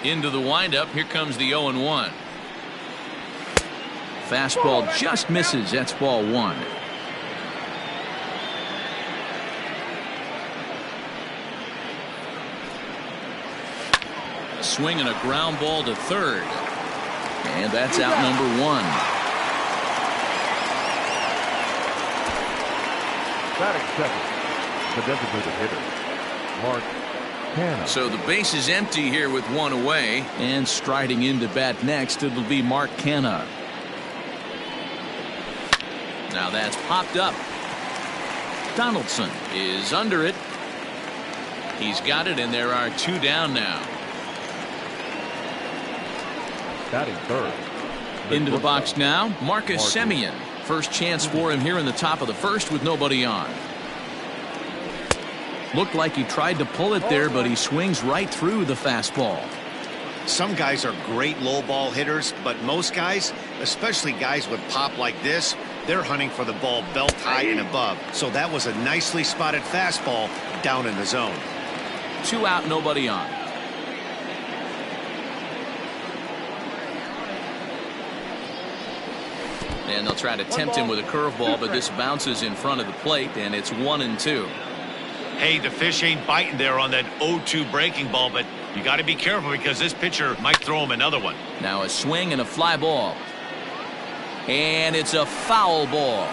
Into the windup. Here comes the 0-1. Fastball just misses. That's ball one. A swing and a ground ball to third. And that's out number one. Batting second, the designated hitter, Mark Canha. So the base is empty here with one away. And striding into bat next, it'll be Mark Canha. Now that's popped up. Donaldson is under it. He's got it, and there are two down now. Batting third. Into the box now, Marcus Semien. First chance for him here in the top of the first with nobody on. Looked like he tried to pull it there, but he swings right through the fastball. Some guys are great low ball hitters, but most guys, especially guys with pop like this, they're hunting for the ball belt high and above. So that was a nicely spotted fastball down in the zone. 2 out, nobody on. And they'll try to tempt him with a curveball, but this bounces in front of the plate, and it's 1-2. Hey, the fish ain't biting there on that 0-2 breaking ball, but you got to be careful because this pitcher might throw him another one. Now a swing and a fly ball. And it's a foul ball.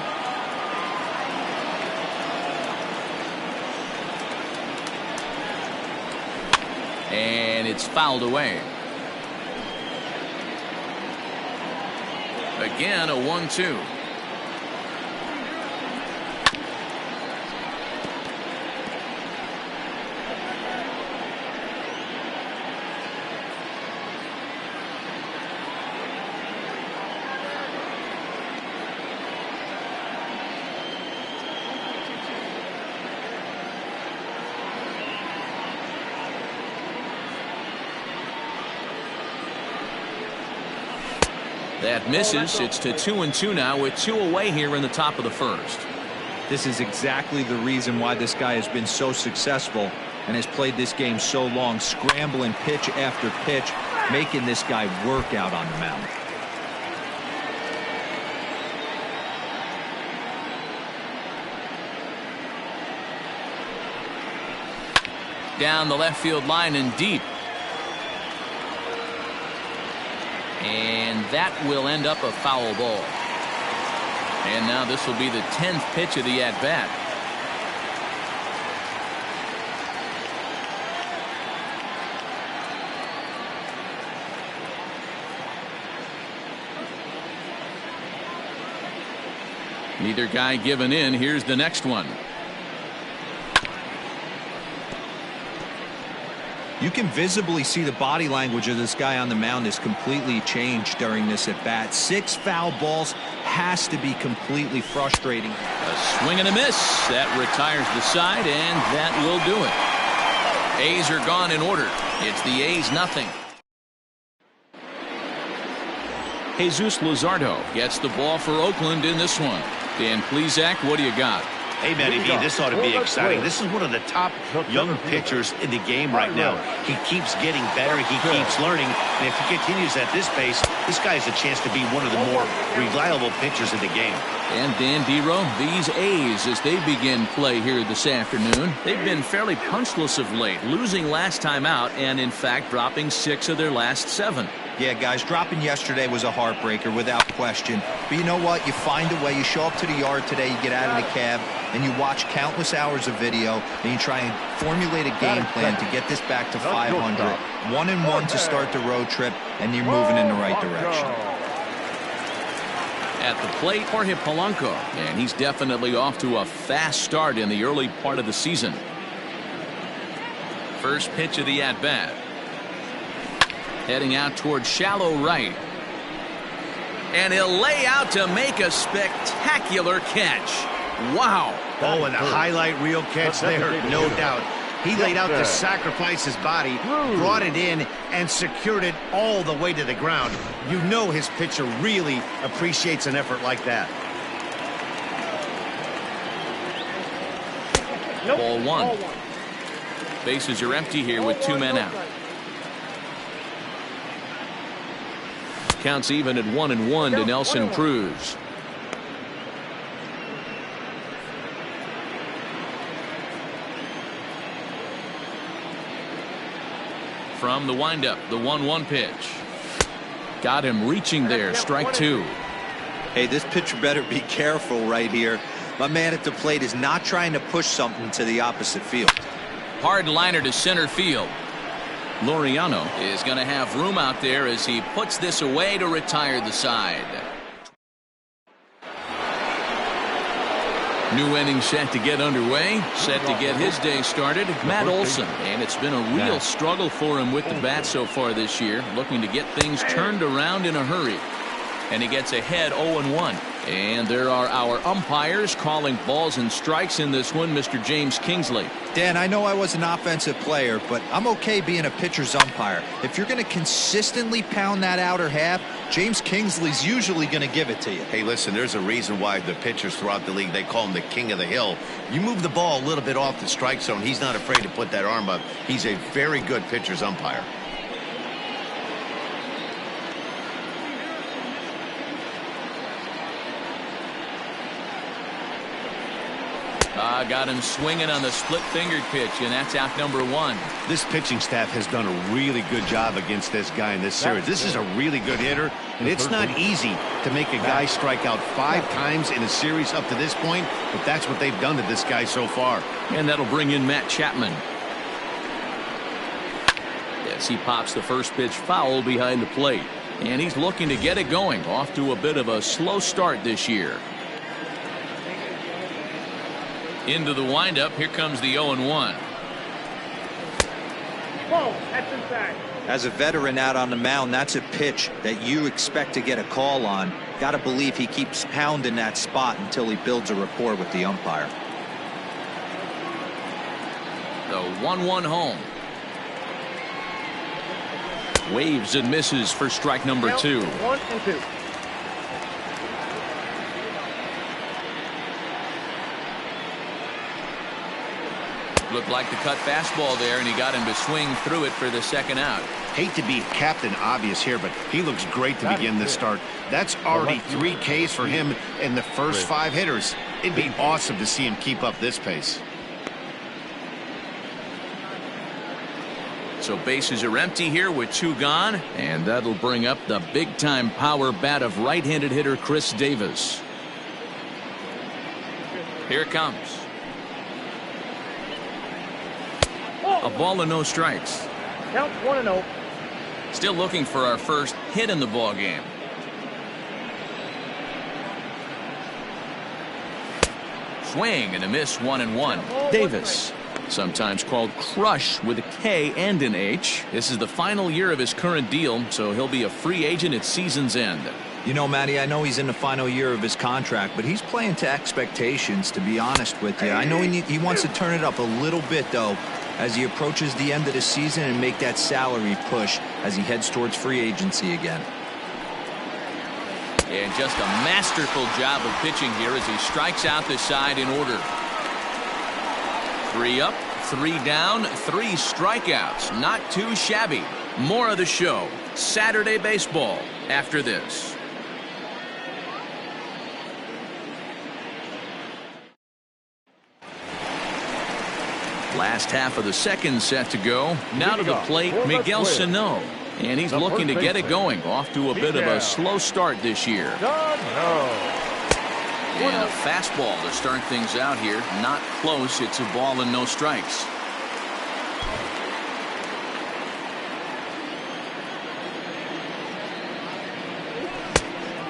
And it's fouled away. Again, a 1-2. That misses. It's to 2-2 now with 2 away here in the top of the first. This is exactly the reason why this guy has been so successful and has played this game so long, scrambling pitch after pitch, making this guy work out on the mound. Down the left field line and deep. And that will end up a foul ball. And now this will be the 10th pitch of the at-bat. Neither guy giving in. Here's the next one. You can visibly see the body language of this guy on the mound is completely changed during this at bat. 6 foul balls has to be completely frustrating. A swing and a miss. That retires the side, and that will do it. A's are gone in order. It's the A's nothing. Jesus Luzardo gets the ball for Oakland in this one. Dan Plesac, what do you got? Hey, Matty B, this ought to be exciting. This is one of the top young pitchers in the game right now. He keeps getting better. He keeps learning. And if he continues at this pace, this guy has a chance to be one of the more reliable pitchers in the game. And Dan Dero, these A's, as they begin play here this afternoon, they've been fairly punchless of late, losing last time out and, in fact, dropping 6 of their last 7. Yeah, guys, dropping yesterday was a heartbreaker without question. But you know what? You find a way. You show up to the yard today, you get out of the cab, and you watch countless hours of video, and you try and formulate a game plan to get this back to 500. 1-1 to start the road trip, and you're moving in the right direction. At the plate, Jorge Polanco, and he's definitely off to a fast start in the early part of the season. First pitch of the at-bat. Heading out towards shallow right. And he'll lay out to make a spectacular catch. Wow. Oh, and a highlight reel catch there, no doubt. He laid out to sacrifice his body, brought it in, and secured it all the way to the ground. You know his pitcher really appreciates an effort like that. Ball 1. Bases are empty here with 2 men out. Counts even at 1-1 to Nelson Cruz. From the windup, the 1-1 pitch. Got him reaching there. Strike two. Hey, this pitcher better be careful right here. My man at the plate is not trying to push something to the opposite field. Hard liner to center field. Laureano is going to have room out there as he puts this away to retire the side. New inning set to get underway. Set to get his day started. Matt Olson. And it's been a real struggle for him with the bat so far this year. Looking to get things turned around in a hurry. And he gets ahead 0-1. And there are our umpires calling balls and strikes in this one. Mr. James Kingsley. Dan, I know I was an offensive player, but I'm okay being a pitcher's umpire. If you're going to consistently pound that outer half, James Kingsley's usually going to give it to you. Hey, listen, there's a reason why the pitchers throughout the league, they call him the king of the hill. You move the ball a little bit off the strike zone, he's not afraid to put that arm up. He's a very good pitcher's umpire. Got him swinging on the split-fingered pitch, and that's out number one. This pitching staff has done a really good job against this guy in this series. This is a really good hitter, and it's not easy to make a guy strike out 5 times in a series up to this point, but that's what they've done to this guy so far. And that'll bring in Matt Chapman. Yes, he pops the first pitch foul behind the plate, and he's looking to get it going. Off to a bit of a slow start this year. Into the windup. Here comes the 0-1. Whoa, that's inside. As a veteran out on the mound, that's a pitch that you expect to get a call on. Got to believe he keeps pounding that spot until he builds a rapport with the umpire. The 1-1 home. Waves and misses for strike number 2. 1-2. Looked like the cut fastball there, and he got him to swing through it for the second out. Hate to be Captain Obvious here, but he looks great to begin this start. That's already 3 Ks for him in the first 5 hitters. It'd be awesome to see him keep up this pace. So bases are empty here with 2 gone, and that'll bring up the big-time power bat of right-handed hitter Chris Davis. Here it comes. A ball and no strikes. Count 1-0. Still looking for our first hit in the ball game. Swing and a miss. 1-1. Davis, sometimes called Crush with a K and an H. This is the final year of his current deal, so he'll be a free agent at season's end. You know, Matty, I know he's in the final year of his contract, but he's playing to expectations, to be honest with you. I know he wants to turn it up a little bit, though, as he approaches the end of the season and make that salary push as he heads towards free agency again. And just a masterful job of pitching here as he strikes out the side in order. 3 up, 3 down, 3 strikeouts. Not too shabby. More of the show. Saturday baseball after this. Last half of the second set to go. Now to the plate, Miguel Sano. And he's looking to get it going. Off to a bit of a slow start this year. And a fastball to start things out here. Not close. It's a ball and no strikes.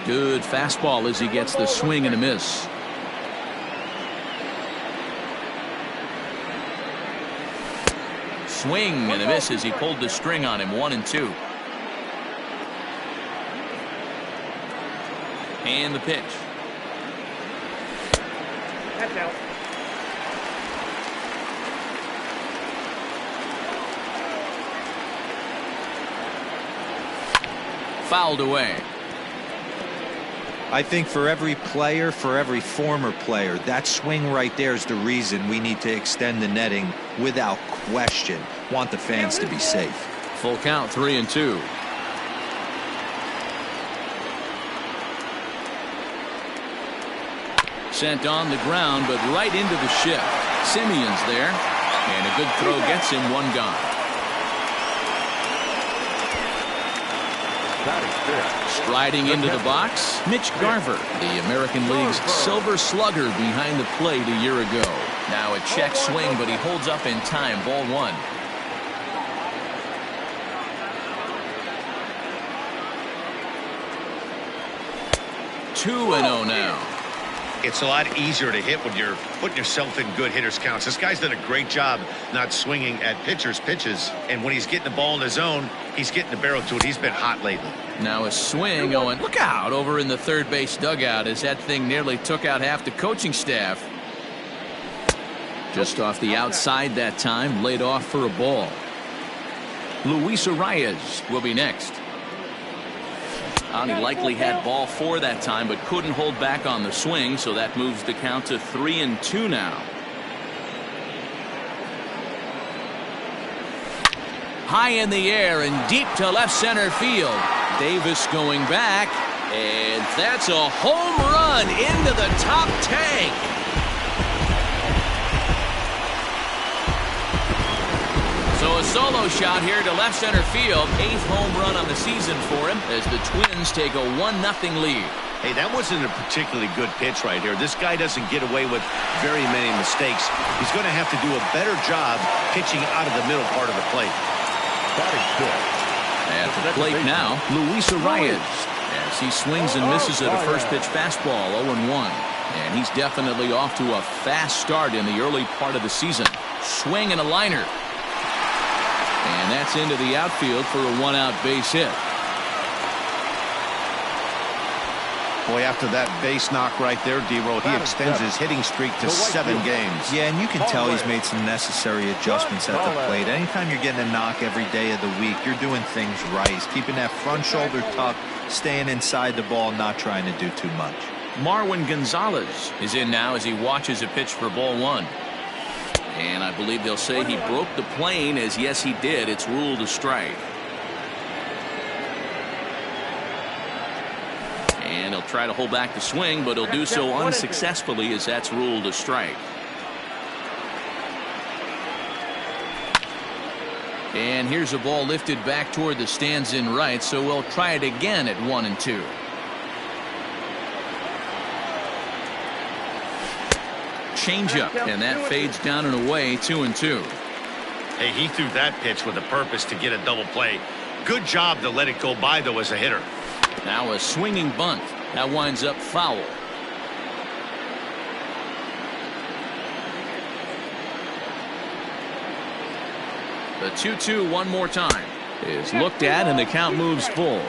Good fastball as he gets the swing and a miss. Swing and a miss as he pulled the string on him. 1-2. And the pitch. That's out. Fouled away. I think for every player, for every former player, that swing right there is the reason we need to extend the netting without question. Want the fans to be safe. Full count, 3-2. Sent on the ground, but right into the shift. Simeon's there, and a good throw gets him one gone. Striding into the box, Mitch Garver, the American League's Silver Slugger behind the plate a year ago. Now a check swing, but he holds up in time. Ball one. 2-0 now. It's a lot easier to hit when you're putting yourself in good hitters counts. This guy's done a great job not swinging at pitchers' pitches. And when he's getting the ball in the zone, he's getting the barrel to it. He's been hot lately. Now a swing going. Look out over in the third base dugout as that thing nearly took out half the coaching staff. Just off the outside that time, laid off for a ball. Luis Arias will be next. He likely had ball 4 that time, but couldn't hold back on the swing, so that moves the count to 3-2 now. High in the air and deep to left center field. Davis going back, and that's a home run into the top tank. So a solo shot here to left center field. 8th home run on the season for him as the Twins take a 1-0 lead. Hey, that wasn't a particularly good pitch right here. This guy doesn't get away with very many mistakes. He's going to have to do a better job pitching out of the middle part of the plate. At the plate now, Luis Arias, as he swings and misses at a first pitch fastball. 0-1. And he's definitely off to a fast start in the early part of the season. Swing and a liner. And that's into the outfield for a 1-out base hit. Boy, after that base knock right there, D-Roll, he extends his hitting streak to 7 games. Yeah, and you can tell he's made some necessary adjustments at the plate. Anytime you're getting a knock every day of the week, you're doing things right. He's keeping that front shoulder tucked, staying inside the ball, not trying to do too much. Marwin Gonzalez is in now as he watches a pitch for ball 1. And I believe they'll say he broke the plane, as yes he did. It's ruled a strike. And he'll try to hold back the swing, but he'll do so unsuccessfully as that's ruled a strike. And here's a ball lifted back toward the stands in right, so we'll try it again at 1-2. Changeup, and that fades down and away. 2-2. Hey, he threw that pitch with a purpose to get a double play. Good job to let it go by, though, as a hitter. Now a swinging bunt. That winds up foul. The 2-2 one more time is looked at, and the count moves full.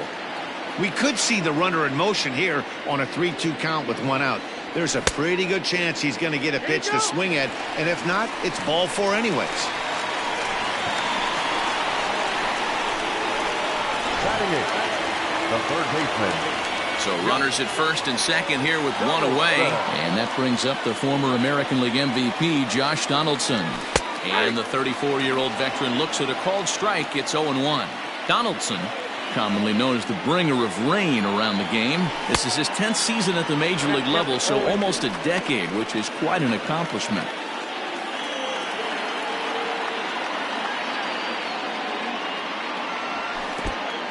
We could see the runner in motion here on a 3-2 count with 1 out. There's a pretty good chance he's going to get a pitch to swing at, and if not, it's ball 4 anyways. Batting it, the third baseman. So runners at first and second here with 1 away, and that brings up the former American League MVP Josh Donaldson. And the 34-year-old veteran looks at a called strike. It's 0-1. Donaldson, commonly known as the bringer of rain around the game. This is his 10th season at the major league level, so almost a decade, which is quite an accomplishment.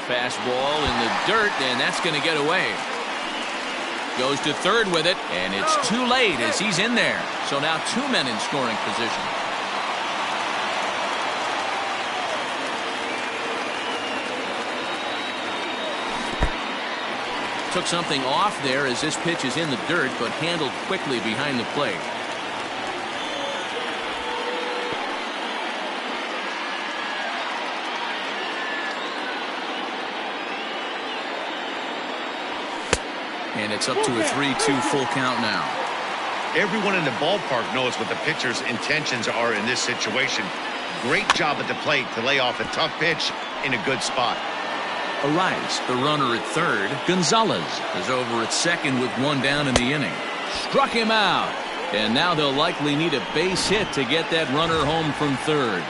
Fastball in the dirt, and that's going to get away. Goes to third with it, and it's too late as he's in there. So now 2 men in scoring position. Took something off there as this pitch is in the dirt, but handled quickly behind the plate. And it's up to a 3-2 full count now. Everyone in the ballpark knows what the pitcher's intentions are in this situation. Great job at the plate to lay off a tough pitch in a good spot. Arias, the runner at third. Gonzalez is over at second with 1 down in the inning. Struck him out. And now they'll likely need a base hit to get that runner home from third.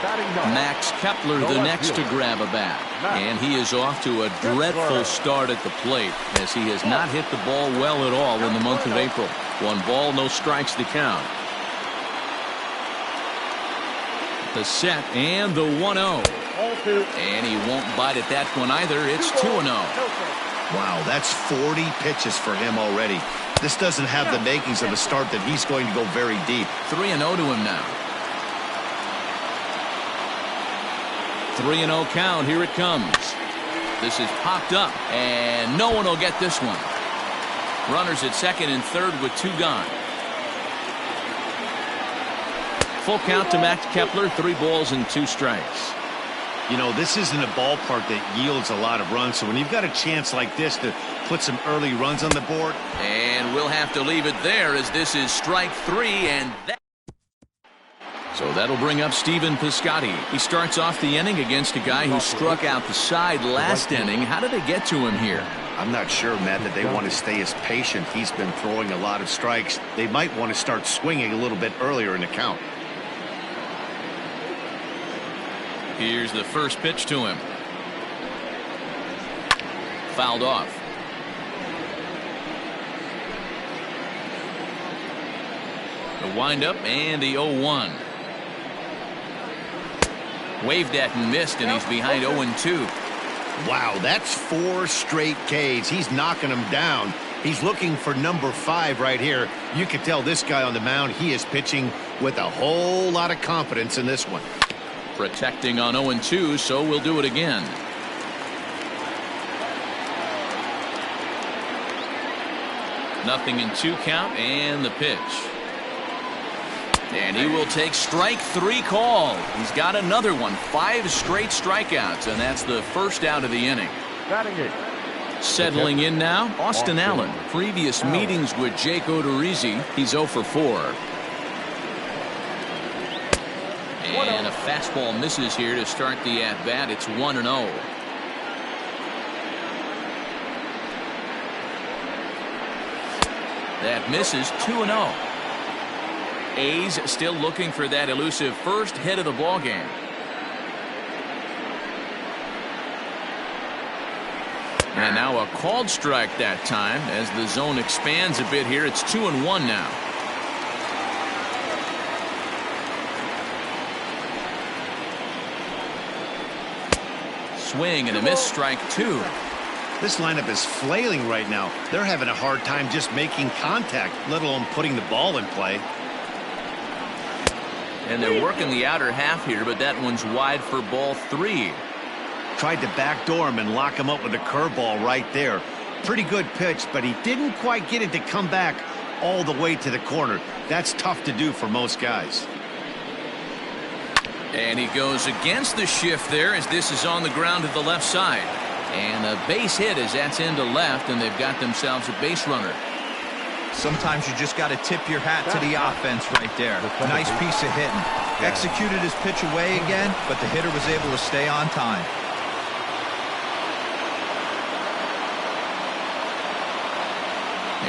Max Kepler, the next to grab a bat. And he is off to a dreadful start at the plate, as he has not hit the ball well at all in the month of April. 1 ball, no strikes to count. The set and the 1-0. And he won't bite at that one either. It's 2-0. Wow, that's 40 pitches for him already. This doesn't have the makings of a start that he's going to go very deep. 3-0 to him now. 3-0 count. Here it comes. This is popped up, and no one will get this one. Runners at second and third with 2 gone. Full count to Max Kepler. 3 balls and 2 strikes. You know, this isn't a ballpark that yields a lot of runs, so when you've got a chance like this to put some early runs on the board. And we'll have to leave it there, as this is strike 3, and that. So that'll bring up Stephen Piscotty. He starts off the inning against a guy who struck out the side last inning. How did they get to him here? I'm not sure, Matt, that they want to stay as patient. He's been throwing a lot of strikes. They might want to start swinging a little bit earlier in the count. Here's the first pitch to him. Fouled off. The windup and the 0-1. Waved at and missed, and he's behind 0-2. Wow, that's 4 straight Ks. He's knocking them down. He's looking for number 5 right here. You can tell this guy on the mound, he is pitching with a whole lot of confidence in this one. Protecting on 0-2, so we'll do it again. Nothing in 2 count, and the pitch. And he will take strike 3 call. He's got another one. 5 straight strikeouts, and that's the first out of the inning. Settling in now, Austin Allen. Previous meetings with Jake Odorizzi, he's 0 for 4. And a fastball misses here to start the at-bat. It's 1-0. That misses. 2-0. A's still looking for that elusive first hit of the ball game. And now a called strike that time as the zone expands a bit here. It's 2-1 now. Swing and a miss, strike 2. This lineup is flailing right now. They're having a hard time just making contact, let alone putting the ball in play. And they're working the outer half here, but that one's wide for ball 3. Tried to backdoor him and lock him up with a curveball right there. Pretty good pitch, but he didn't quite get it to come back all the way to the corner. That's tough to do for most guys. And he goes against the shift there, as this is on the ground to the left side. And a base hit as that's into left, and they've got themselves a base runner. Sometimes you just got to tip your hat to the offense right there. Nice piece of hitting. Executed his pitch away again, but the hitter was able to stay on time.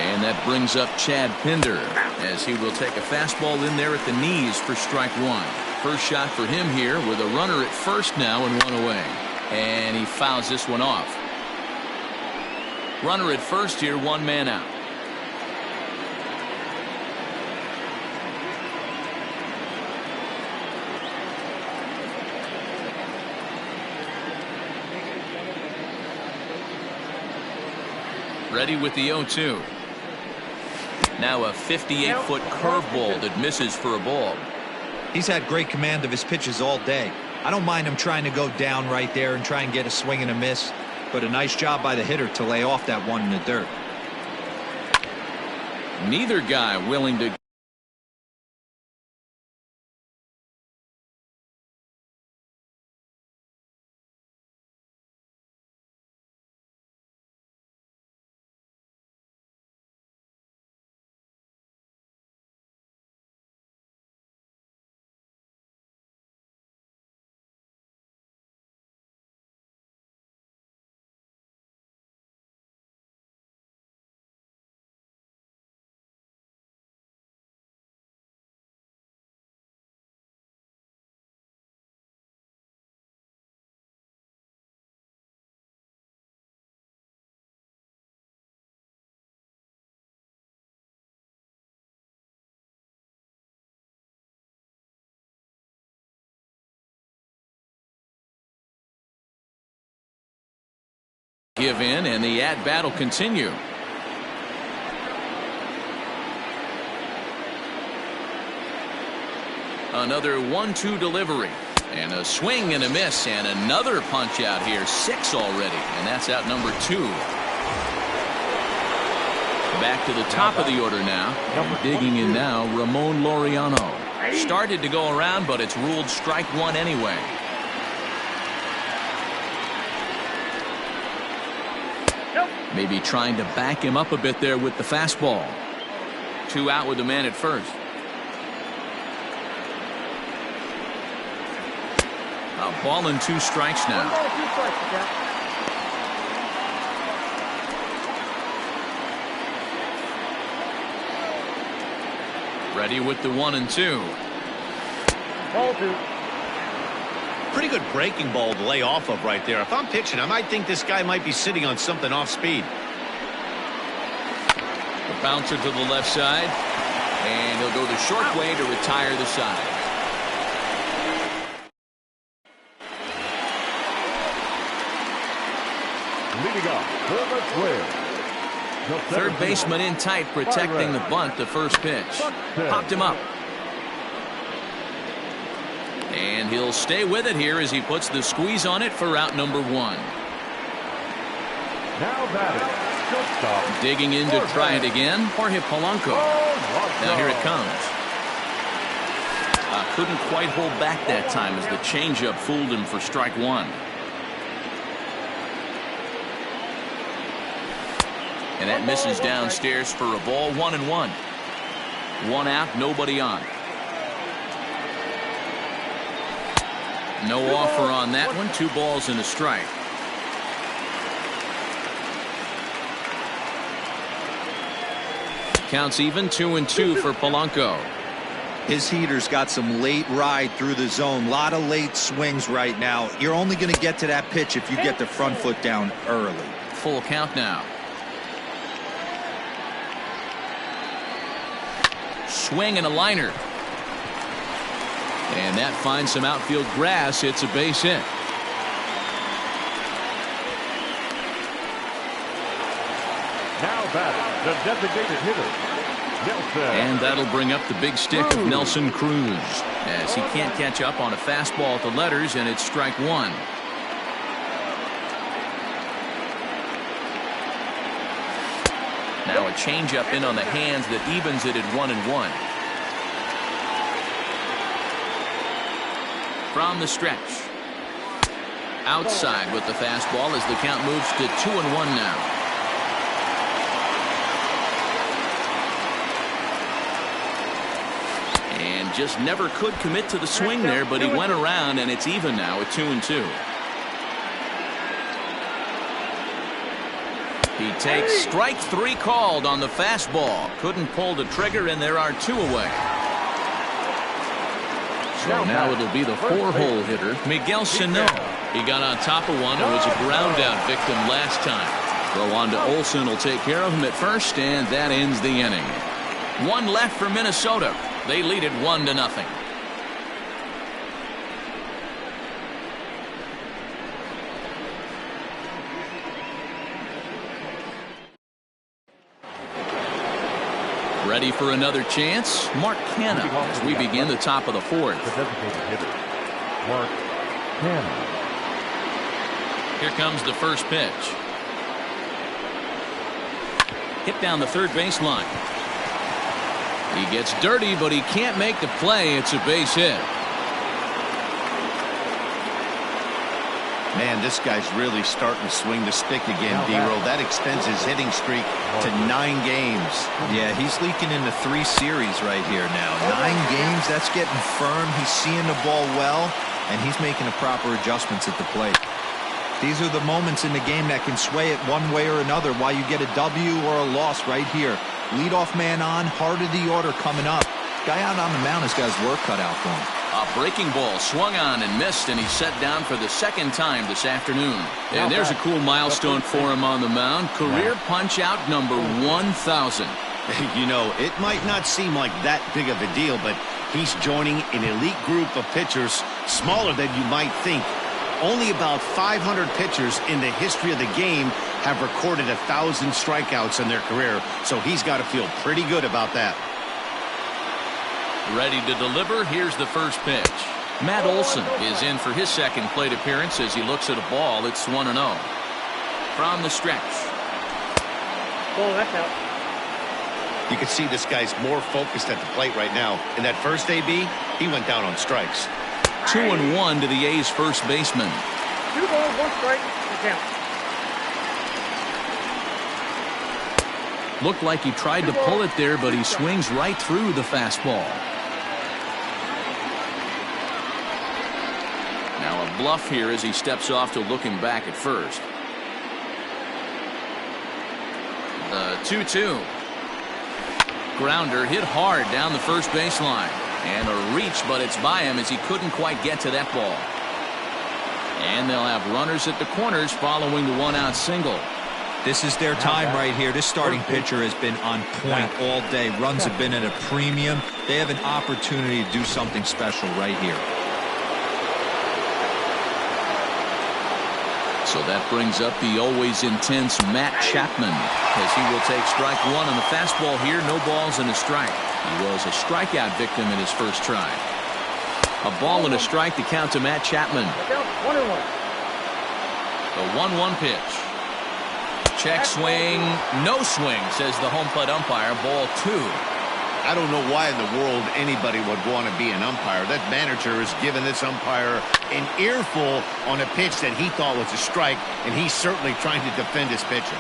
And that brings up Chad Pinder, as he will take a fastball in there at the knees for strike 1. First shot for him here with a runner at first now and 1 away. And he fouls this one off. Runner at first here, 1 man out. Ready with the 0-2. Now a 58-foot curveball that misses for a ball. He's had great command of his pitches all day. I don't mind him trying to go down right there and try and get a swing and a miss, but a nice job by the hitter to lay off that one in the dirt. Neither guy willing to give in, and the at-bat will continue. Another 1-2 delivery. And a swing and a miss, and another punch out here. 6 already, and that's out number 2. Back to the top of the order now. And digging in now, Ramon Laureano. Started to go around, but it's ruled strike 1 anyway. Maybe trying to back him up a bit there with the fastball. 2 out with the man at first. A ball and 2 strikes now. 1 ball, 2 strikes, Jack. Ready with the 1-2. Ball 2. Pretty good breaking ball to lay off of right there. If I'm pitching, I might think this guy might be sitting on something off speed. The bouncer to the left side. And he'll go the short way to retire the side. Leading off for the Twins. Third baseman in tight, protecting the bunt. The first pitch popped him up, and he'll stay with it here as he puts the squeeze on it for out number 1. Now batting, shortstop. Digging in to try it again, Jorge Polanco. Now here it comes. Couldn't quite hold back that time as the changeup fooled him for strike 1. And that misses downstairs for a ball. 1-1. 1 out, nobody on. No offer on that one. 2 balls and a strike. Counts even. 2-2 for Polanco. His heater's got some late ride through the zone. A lot of late swings right now. You're only going to get to that pitch if you get the front foot down early. Full count now. Swing and a liner. And that finds some outfield grass. It's a base hit. Now batting, the designated hitter, Nelson. And that'll bring up the big stick of Nelson Cruz as he can't catch up on a fastball at the letters, and it's strike 1. Now a changeup in on the hands that evens it at 1-1. From the stretch. Outside with the fastball as the count moves to 2-1 now. And just never could commit to the swing there, but he went around, and it's even now at 2-2. He takes strike 3 called on the fastball. Couldn't pull the trigger, and there are 2 away. So now it'll be the 4-hole hitter, Miguel Sano. He got on top of one. It was a ground out victim last time. Throw on to Olsen will take care of him at first, and that ends the inning. 1 left for Minnesota. They lead it 1-0. Ready for another chance? Mark Canha as we begin the top of the 4th. The designated hitter, Mark Canha. Here comes the first pitch. Hit down the third baseline. He gets dirty, but he can't make the play. It's a base hit. Man, this guy's really starting to swing the stick again, D-Roll. That extends his hitting streak to 9 games. Yeah, he's leaking into 3 series right here now. 9 games, that's getting firm. He's seeing the ball well, and he's making the proper adjustments at the plate. These are the moments in the game that can sway it one way or another, why you get a W or a loss right here. Leadoff man on, heart of the order coming up. Guy out on the mound has got his work cut out for him. A breaking ball swung on and missed, and he's set down for the 2nd time this afternoon. And there's a cool milestone for him on the mound. Career punch out number 1,000. You know, it might not seem like that big of a deal, but he's joining an elite group of pitchers smaller than you might think. Only about 500 pitchers in the history of the game have recorded 1,000 strikeouts in their career, so he's got to feel pretty good about that. Ready to deliver. Here's the first pitch. Matt Olson is in for his second plate appearance as he looks at a ball. It's 1-0. From the stretch. Oh, that's out. You can see this guy's more focused at the plate right now. In that first AB, he went down on strikes. 2-1 to the A's first baseman. 2 balls, 1 strike, and count. Looked like he tried to pull it there, but he swings right through the fastball. Now a bluff here as he steps off to looking back at first. The 2-2. Grounder hit hard down the first baseline. And a reach, but it's by him as he couldn't quite get to that ball. And they'll have runners at the corners following the 1-out single. This is their time right here. This starting pitcher has been on point all day. Runs have been at a premium. They have an opportunity to do something special right here. So that brings up the always intense Matt Chapman as he will take strike 1 on the fastball here. No balls and a strike. He was a strikeout victim in his first try. A ball and a strike to count to Matt Chapman. 1-1. The 1-1 pitch. Check swing. No swing, says the home plate umpire. Ball 2. I don't know why in the world anybody would want to be an umpire. That manager has given this umpire an earful on a pitch that he thought was a strike, and he's certainly trying to defend his pitcher.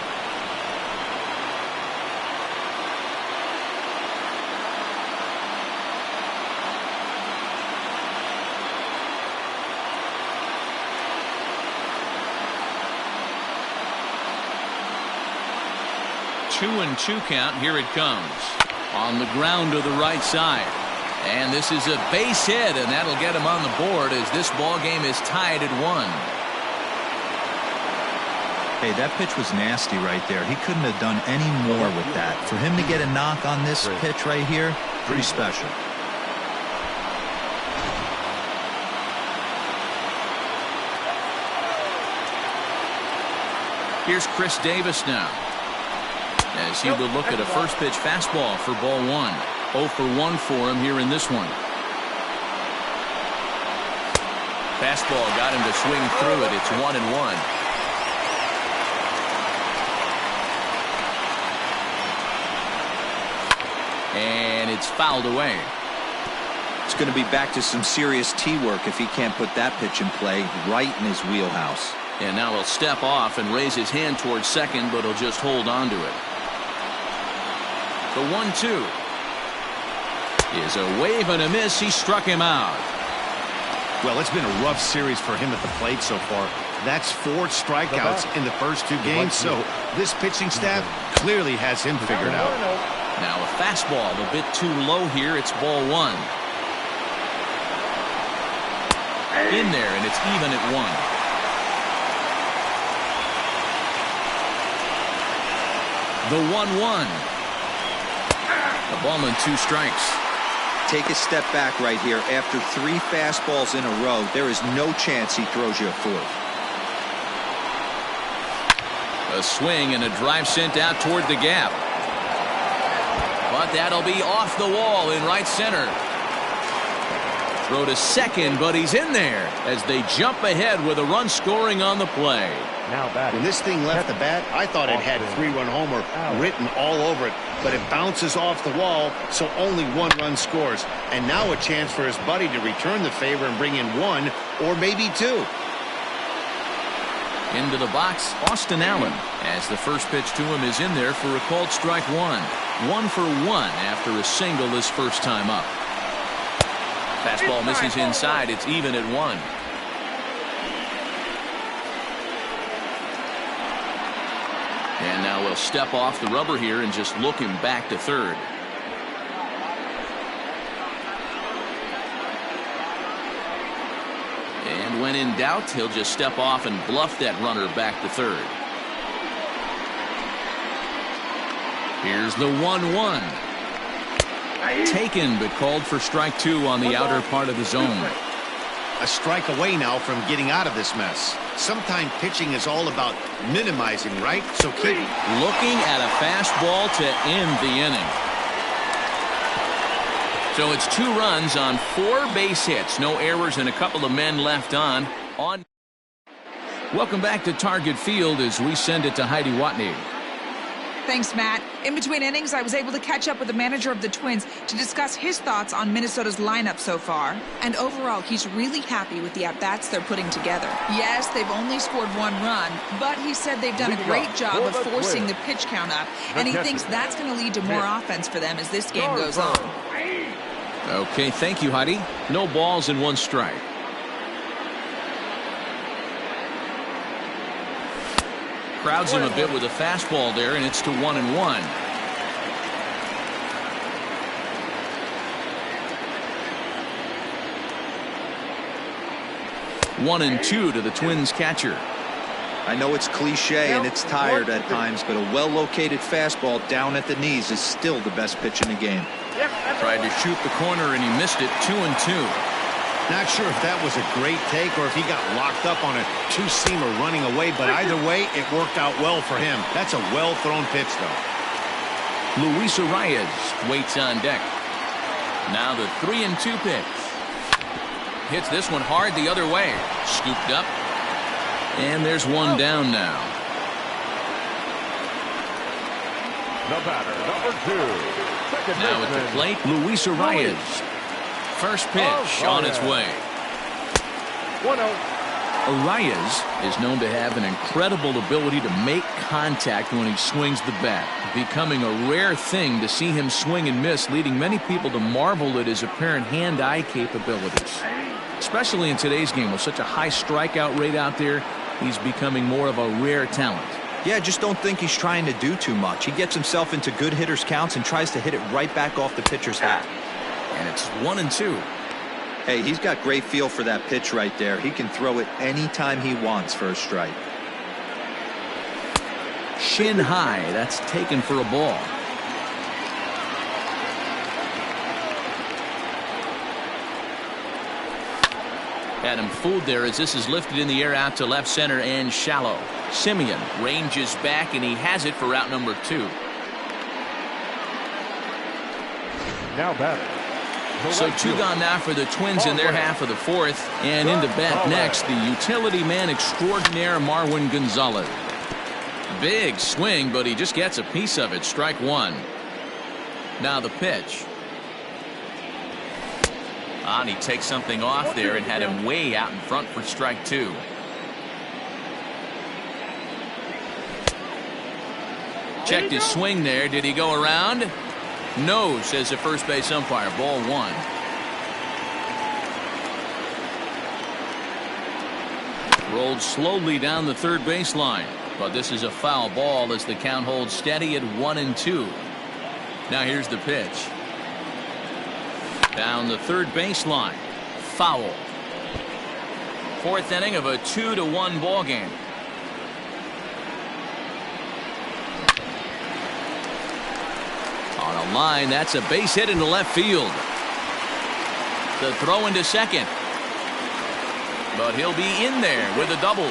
Two and 2 count. Here it comes. On the ground to the right side. And this is a base hit, and that'll get him on the board as this ball game is tied at 1. Hey, that pitch was nasty right there. He couldn't have done any more with that. For him to get a knock on this pitch right here, pretty special. Here's Chris Davis now, as he will look at a first pitch fastball for ball 1. 0 for 1 for him here in this one. Fastball got him to swing through it. It's 1-1. And it's fouled away. It's going to be back to some serious tee work if he can't put that pitch in play right in his wheelhouse. And now he'll step off and raise his hand towards second, but he'll just hold on to it. The 1-2 is a wave and a miss. He struck him out. Well, it's been a rough series for him at the plate so far. That's 4 strikeouts in the first 2 games, so this pitching staff clearly has him figured out. Now a fastball a bit too low here. It's ball 1. In there, and it's even at 1. The 1-1. A ball and 2 strikes. Take a step back right here. After 3 fastballs in a row, there is no chance he throws you a 4th. A swing and a drive sent out toward the gap. But that'll be off the wall in right center. Throw to second, but he's in there as they jump ahead with a run scoring on the play. Now batting. When this thing left the bat, I thought it had 3-run homer written all over it, but it bounces off the wall, so only 1 run scores. And now a chance for his buddy to return the favor and bring in 1 or maybe 2. Into the box, Austin Allen, as the first pitch to him is in there for a called strike 1. 1 for 1 after a single his first time up. Fastball misses inside. It's even at 1. And now we'll step off the rubber here and just look him back to third. And when in doubt, he'll just step off and bluff that runner back to third. Here's the 1-1. Taken, but called for strike 2 on the outer part of the zone. a strike away now from getting out of this mess. Sometimes pitching is all about minimizing, right? So keep looking at a fastball to end the inning. So it's 2 runs on 4 base hits. No errors and a couple of men left on. Welcome back to Target Field as we send it to Heidi Watney. Thanks, Matt. In between innings, I was able to catch up with the manager of the Twins to discuss his thoughts on Minnesota's lineup so far. And overall, he's really happy with the at-bats they're putting together. Yes, they've only scored 1 run, but he said they've done a great job of forcing the pitch count up, and he thinks that's going to lead to more offense for them as this game goes on. Okay, thank you, Heidi. No balls and 1 strike. Crowds him a bit with a fastball there, and it's to 1-1. One and 2 to the Twins catcher. I know it's cliche and it's tired at times, but a well-located fastball down at the knees is still the best pitch in the game. Tried to shoot the corner and he missed it. 2-2. Not sure if that was a great take or if he got locked up on a 2-seamer running away, but either way, it worked out well for him. That's a well-thrown pitch, though. Luis Arias waits on deck. Now the 3-2 pitch. Hits this one hard the other way. Scooped up. And there's 1 down now. The batter, number 2. Now at the plate, Luis Arias. First pitch on its way. 1-0. Arias is known to have an incredible ability to make contact when he swings the bat, becoming a rare thing to see him swing and miss, leading many people to marvel at his apparent hand-eye capabilities. Especially in today's game with such a high strikeout rate out there, he's becoming more of a rare talent. Yeah, just don't think he's trying to do too much. He gets himself into good hitters' counts and tries to hit it right back off the pitcher's hat. And it's 1-2. Hey, he's got great feel for that pitch right there. He can throw it anytime he wants for a strike. Shin high. That's taken for a ball. Had him fooled there as this is lifted in the air out to left center and shallow. Simeon ranges back and he has it for out number 2. Now batting. So 2 gone now for the Twins in their half of the 4th. And into bat next, the utility man extraordinaire Marwin Gonzalez. Big swing, but he just gets a piece of it. Strike 1. Now the pitch. And he takes something off there and had him way out in front for strike 2. Checked his swing there. Did he go around? No, says the first base umpire. Ball 1. Rolled slowly down the third baseline, but this is a foul ball as the count holds steady at 1-2. Now here's the pitch. Down the third baseline. Foul. 4th inning of a 2-1 ball game. On a line, that's a base hit into left field. The throw into second. But he'll be in there with a double.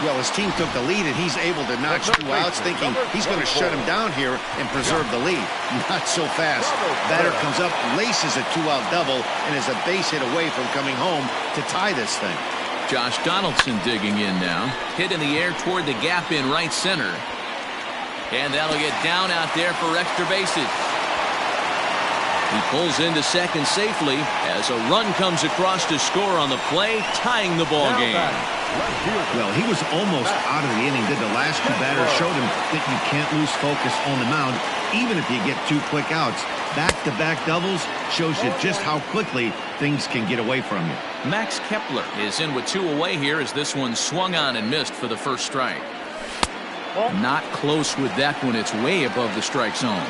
Well, his team took the lead, and he's able to notch 2 outs, thinking he's going to shut him down here and preserve the lead. Not so fast. Batter comes up, laces a 2-out double, and is a base hit away from coming home to tie this thing. Josh Donaldson digging in now. Hit in the air toward the gap in right center. And that'll get down out there for extra bases. He pulls into second safely as a run comes across to score on the play, tying the ball game. Well, he was almost out of the inning. Did the last 2 batters showed him that you can't lose focus on the mound, even if you get 2 quick outs. Back-to-back doubles shows you just how quickly things can get away from you. Max Kepler is in with 2 away here as this one swung on and missed for the first strike. Not close with that one. It's way above the strike zone.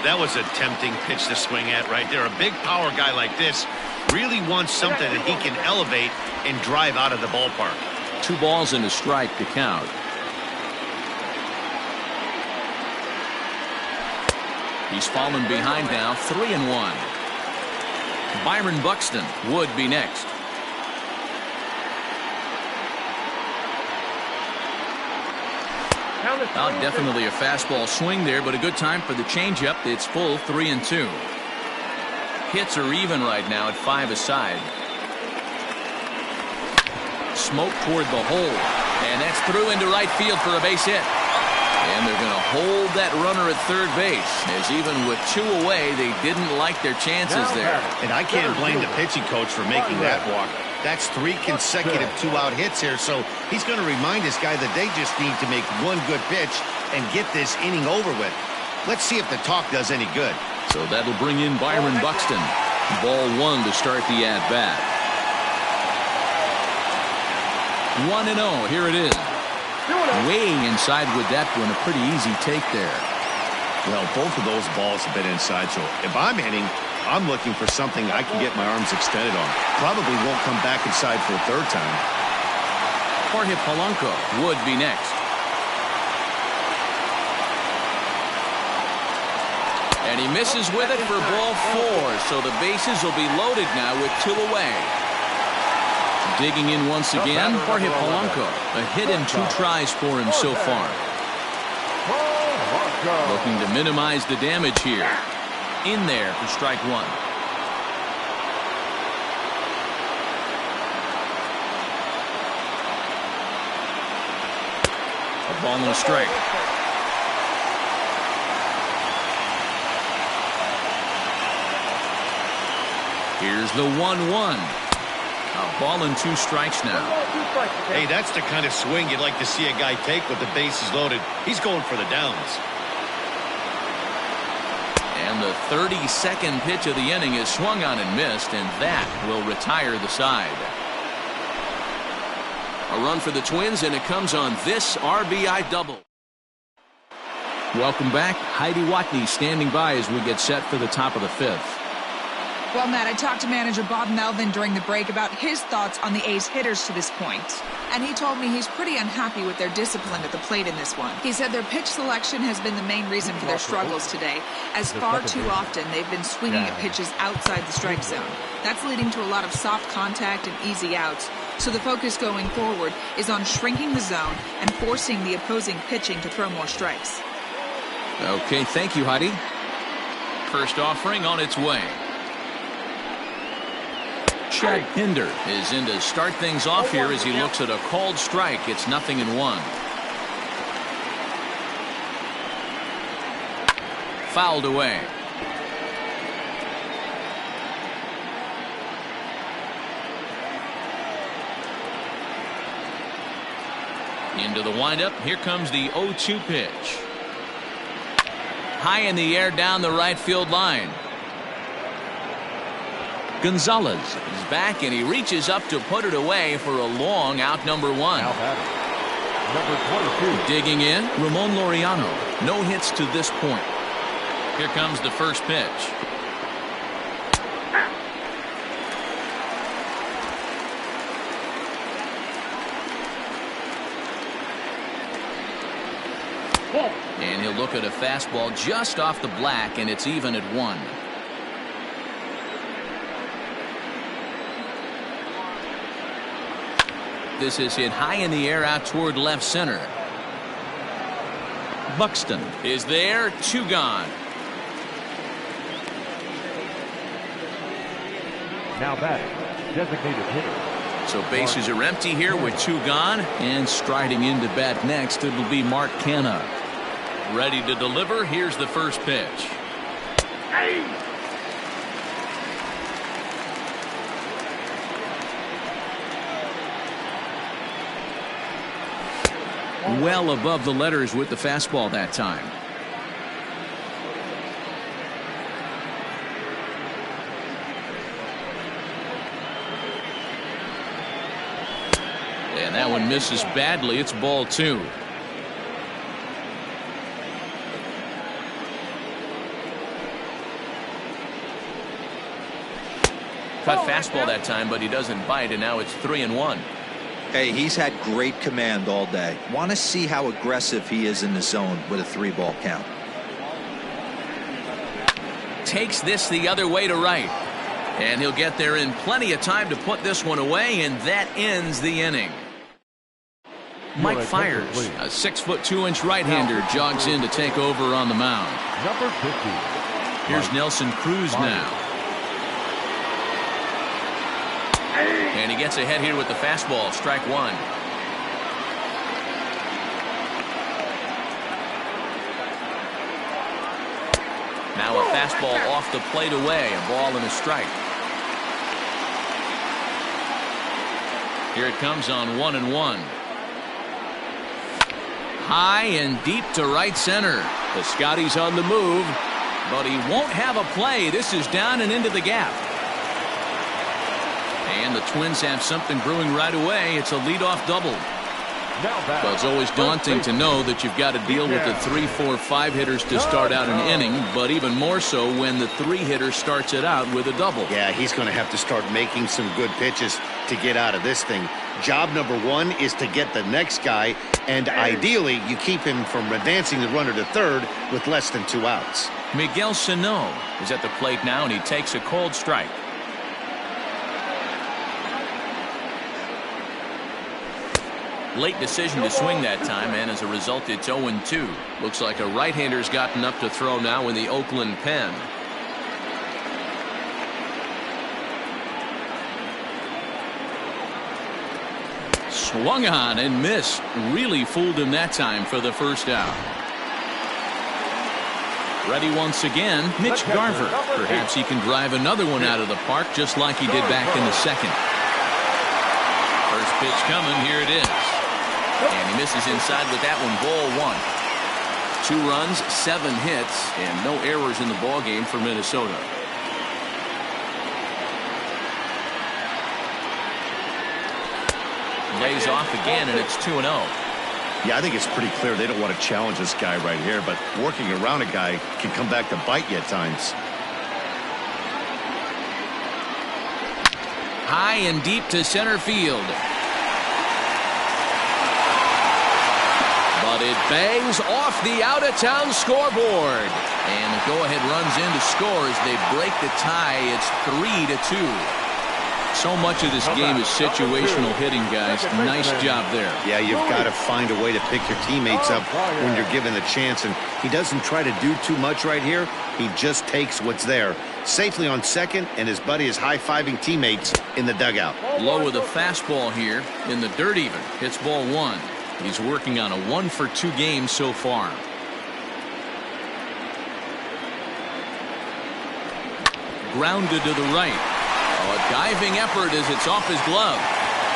That was a tempting pitch to swing at right there. A big power guy like this really wants something that he can elevate and drive out of the ballpark. 2 balls and a strike to count. He's fallen behind now, 3-1. Byron Buxton would be next. Definitely a fastball swing there, but a good time for the changeup. It's full 3-2. Hits are even right now at 5 aside. Smoke toward the hole, and that's through into right field for a base hit. And they're going to hold that runner at third base, as even with 2 away, they didn't like their chances there. And I can't blame the pitching coach for making that walk. That's 3 consecutive 2-out hits here, so he's going to remind this guy that they just need to make one good pitch and get this inning over with. Let's see if the talk does any good. So that'll bring in Byron Buxton. Ball 1 to start the at-bat. 1-0, here it is. Way inside with that one, a pretty easy take there. Well, both of those balls have been inside, so if I'm hitting, I'm looking for something I can get my arms extended on. Probably won't come back inside for a third time. Jorge Polanco would be next. And he misses with it for ball 4, so the bases will be loaded now with 2 away. Digging in once again, Jorge Polanco. A hit in 2 tries for him so far. Looking to minimize the damage here. In there for strike 1. A ball and a strike. Here's the 1-1. A ball and 2 strikes now. Hey, that's the kind of swing you'd like to see a guy take with the bases loaded. He's going for the downs. And the 32nd pitch of the inning is swung on and missed, and that will retire the side. A run for the Twins, and it comes on this RBI double. Welcome back. Heidi Watney standing by as we get set for the top of the 5th. Well, Matt, I talked to manager Bob Melvin during the break about his thoughts on the A's hitters to this point. And he told me he's pretty unhappy with their discipline at the plate in this one. He said their pitch selection has been the main reason for their struggles today, as far too often they've been swinging at pitches outside the strike zone. That's leading to a lot of soft contact and easy outs. So the focus going forward is on shrinking the zone and forcing the opposing pitching to throw more strikes. Okay, thank you, Heidi. First offering on its way. Chad Pinder is in to start things off here as he looks at a called strike. It's 0-1. Fouled away. Into the windup. Here comes the 0-2 pitch. High in the air down the right field line. Gonzalez is back, and he reaches up to put it away for a long out, number 1. Number 22. Digging in, Ramon Laureano. No hits to this point. Here comes the first pitch. And he'll look at a fastball just off the black, and it's even at 1. This is hit high in the air out toward left center. Buxton is there, 2 gone. Now batting, designated hitter. So bases are empty here with 2 gone, and striding into bat next, it'll be Mark Canha. Ready to deliver. Here's the first pitch. Well above the letters with the fastball that time. And that one misses badly. It's ball 2. Cut fastball that time, but he doesn't bite, and now it's 3-1. Hey, he's had great command all day. Want to see how aggressive he is in the zone with a 3-ball count. Takes this the other way to right. And he'll get there in plenty of time to put this one away, and that ends the inning. Mike Fiers, a 6'2" right-hander, jogs in to take over on the mound. Number 50. Here's Nelson Cruz now. And he gets ahead here with the fastball, strike one. Now a fastball off the plate away, a ball and a strike. Here it comes on 1-1. High and deep to right center. The Scotty's on the move, but he won't have a play. This is down and into the gap. And the Twins have something brewing right away. It's a leadoff double. Well, it's always daunting to know that you've got to deal with the 3, 4, 5 hitters to start out an inning, but even more so when the 3 hitter starts it out with a double. Yeah, he's going to have to start making some good pitches to get out of this thing. Job number 1 is to get the next guy, and ideally you keep him from advancing the runner to third with less than 2 outs. Miguel Sano is at the plate now, and he takes a cold strike. Late decision to swing that time, and as a result, it's 0-2. Looks like a right-hander's gotten up to throw now in the Oakland pen. Swung on and missed. Really fooled him that time for the first out. Ready once again, Mitch Garver. Perhaps he can drive another one out of the park just like he did back in the second. First pitch coming, here it is. And he misses inside with that one, ball 1. 2 runs, 7 hits, and no errors in the ballgame for Minnesota. Lays off again, and it's 2-0. Yeah, I think it's pretty clear they don't want to challenge this guy right here, but working around a guy can come back to bite you at times. High and deep to center field. But it bangs off the out-of-town scoreboard. And the go-ahead runs in to score as they break the tie. It's 3-2. So much of this game is situational hitting, guys. Nice job there. Yeah, you've got to find a way to pick your teammates up when you're given the chance. And he doesn't try to do too much right here. He just takes what's there. Safely on second, and his buddy is high-fiving teammates in the dugout. Low with a fastball here. In the dirt even. Hits ball 1. He's working on a 1-for-2 game so far. Grounded to the right. Oh, a diving effort as it's off his glove.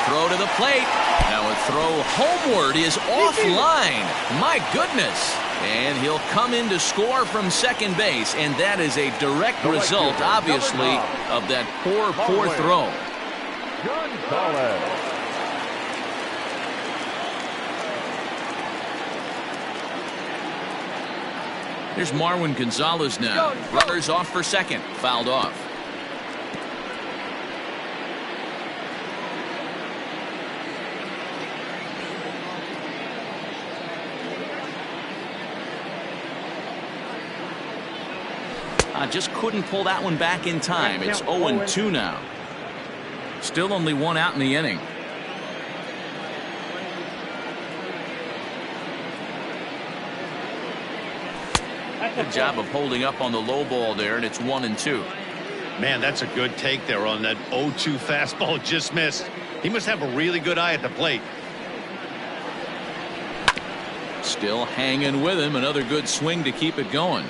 Throw to the plate. Now a throw homeward is offline. My goodness. And he'll come in to score from second base. And that is a direct result, obviously, of that poor throw. Here's Marwin Gonzalez now. Runners off for second. Fouled off. Just couldn't pull that one back in time. It's 0-2 now. Still only 1 out in the inning. Good job of holding up on the low ball there, and it's 1-2. Man, that's a good take there on that 0-2 fastball just missed. He must have a really good eye at the plate. Still hanging with him. Another good swing to keep it going.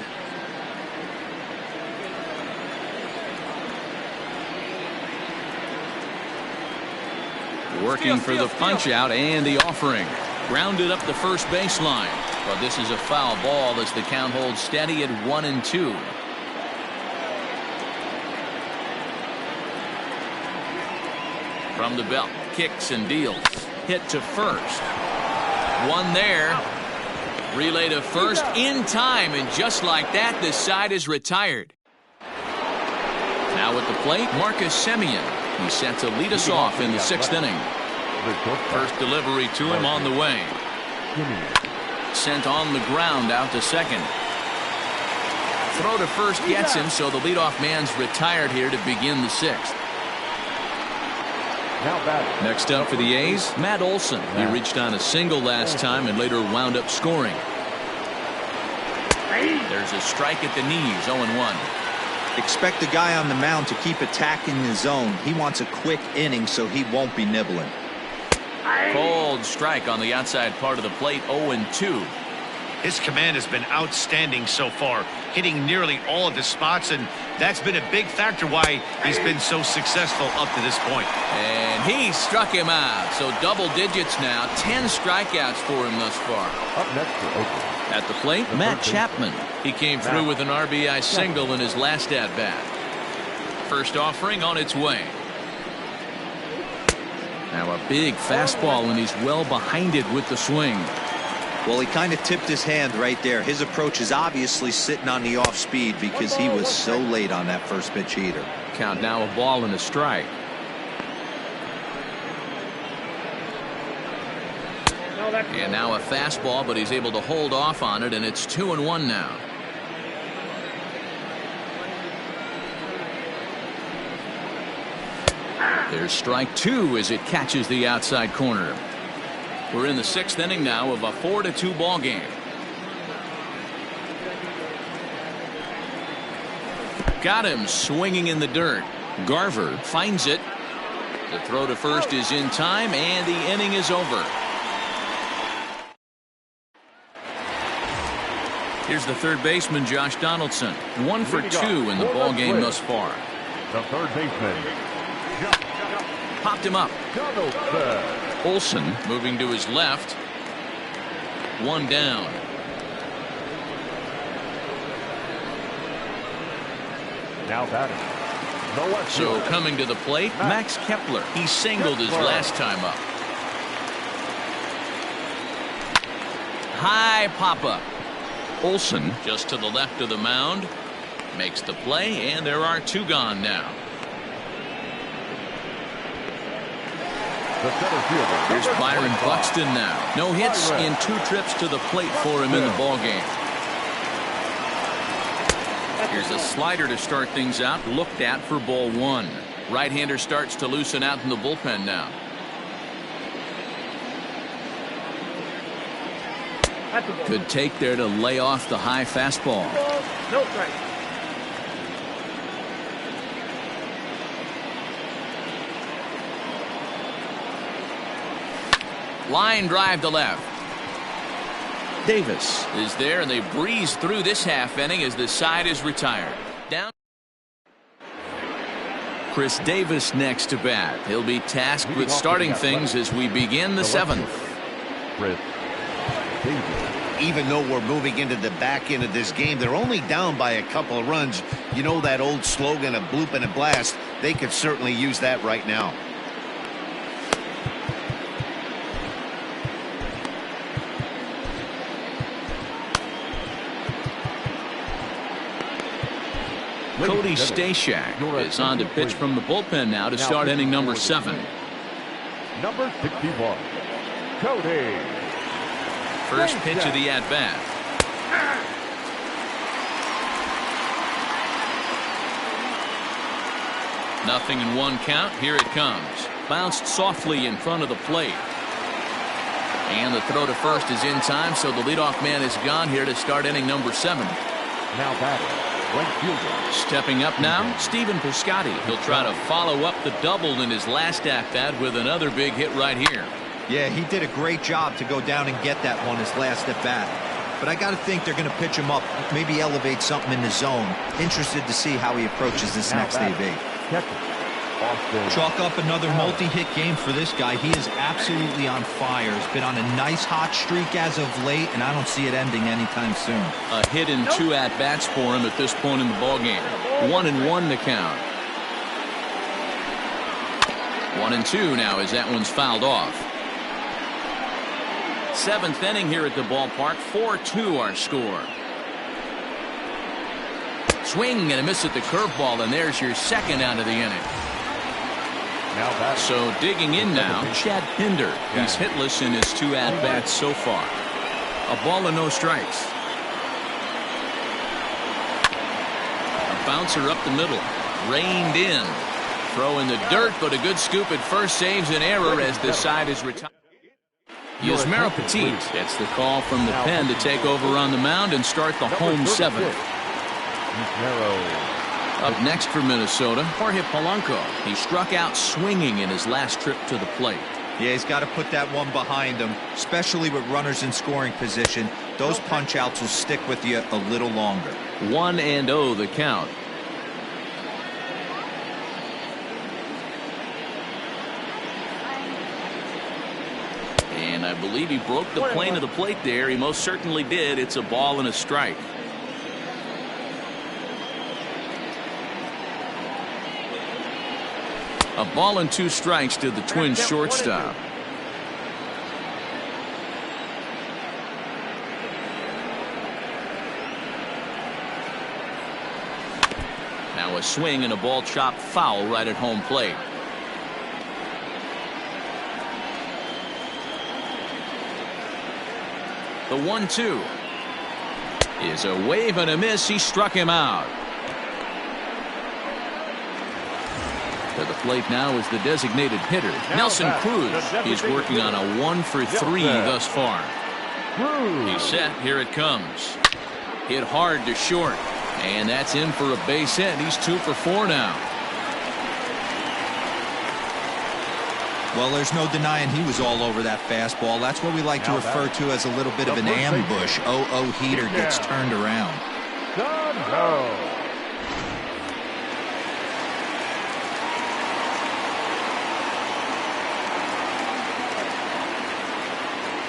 Working for the punch out and the offering. Grounded up the first baseline. But this is a foul ball as the count holds steady at 1-2. From the belt, kicks and deals. Hit to first. One there. Relay to first in time, and just like that, this side is retired. Now at the plate, Marcus Semien. He's set to lead us off in the 6th inning. First delivery to him on the way. Sent on the ground out to second. throw to first gets him, so the leadoff man's retired here to begin the 6th. Next up for the A's, Matt Olson. He reached on a single last time and later wound up scoring. There's a strike at the knees, 0-1. Expect the guy on the mound to keep attacking the zone. He wants a quick inning, so he won't be nibbling. Cold strike on the outside part of the plate, 0-2. His command has been outstanding so far, hitting nearly all of his spots, and that's been a big factor why he's been so successful up to this point. And he struck him out, so double digits now, 10 strikeouts for him thus far. Up next for Oakland. At the plate, Matt Chapman. He came through with an RBI single in his last at-bat. First offering on its way. Now a big fastball, and he's well behind it with the swing. Well, he kind of tipped his hand right there. His approach is obviously sitting on the off speed because he was so late on that first pitch heater. Count now a ball and a strike. And now a fastball, but he's able to hold off on it, and it's 2-1 now. There's strike 2 as it catches the outside corner. We're in the 6th inning now of a 4-2 ball game. Got him swinging in the dirt. Garver finds it. The throw to first is in time, and the inning is over. Here's the third baseman, Josh Donaldson. 1 for 2 in the ball game thus far. The third baseman. Popped him up. Donaldson. Olson moving to his left. 1 down. Now batting. So coming to the plate, Max Kepler. He singled his last time up. High pop-up. Olson just to the left of the mound. Makes the play, and there are 2 gone now. The center fielder. Here's Byron Buxton now. No hits in 2 trips to the plate for him in the ball game. Here's a slider to start things out, looked at for ball 1. Right-hander starts to loosen out in the bullpen now. Good take there to lay off the high fastball. No strike. Line drive to left. Davis is there, and they breeze through this half inning as the side is retired. Down. Chris Davis next to bat. He'll be tasked with starting things as we begin the 7th. Chris Davis. Even though we're moving into the back end of this game, they're only down by a couple of runs. You know that old slogan, a bloop and a blast. They could certainly use that right now. Cody Stashak is on to pitch from the bullpen now to start inning number 7. Number 61, Cody. First pitch of the at-bat. Nothing in 1 count. Here it comes. Bounced softly in front of the plate. And the throw to first is in time, so the leadoff man is gone here to start inning number 7. Now batting. Stepping up now, Stephen Piscotty. He'll try to follow up the double in his last at-bat with another big hit right here. Yeah, he did a great job to go down and get that one his last at-bat. But I got to think they're going to pitch him up, maybe elevate something in the zone. Interested to see how he approaches this next AB. Chalk up another multi-hit game for this guy. He is absolutely on fire. He's been on a nice hot streak as of late, and I don't see it ending anytime soon. A hit in 2 at-bats for him at this point in the ballgame. 1-1 the count. 1-2 now as that one's fouled off. 7th inning here at the ballpark. 4-2 our score. Swing and a miss at the curveball, and there's your second out of the inning. So digging in now, Chad Pinder. He's hitless in his 2 at-bats so far. A ball and no strikes. bouncer up the middle. Reined in. Throw in the dirt, but a good scoop at first saves an error as the side is retired. Yusmero Petit gets the call from the pen to take over on the mound and start the home seventh. Up next for Minnesota, Jorge Polanco. He struck out swinging in his last trip to the plate. Yeah, he's got to put that one behind him, especially with runners in scoring position. Those punch-outs will stick with you a little longer. 1-0 the count. And I believe he broke the plane of the plate there. He most certainly did. It's a ball and a strike. A ball and 2 strikes to the Twins shortstop. Now a swing and a ball chopped foul right at home plate. The 1-2 is a wave and a miss. He struck him out. To the plate now is the designated hitter, Nelson Cruz. He's working on a 1-for-3 thus far. He's set. Here it comes. Hit hard to short. And that's in for a base hit. He's 2 for 4 now. Well, there's no denying he was all over that fastball. That's what we like to refer to as a little bit of an ambush. 0-0 heater gets turned around.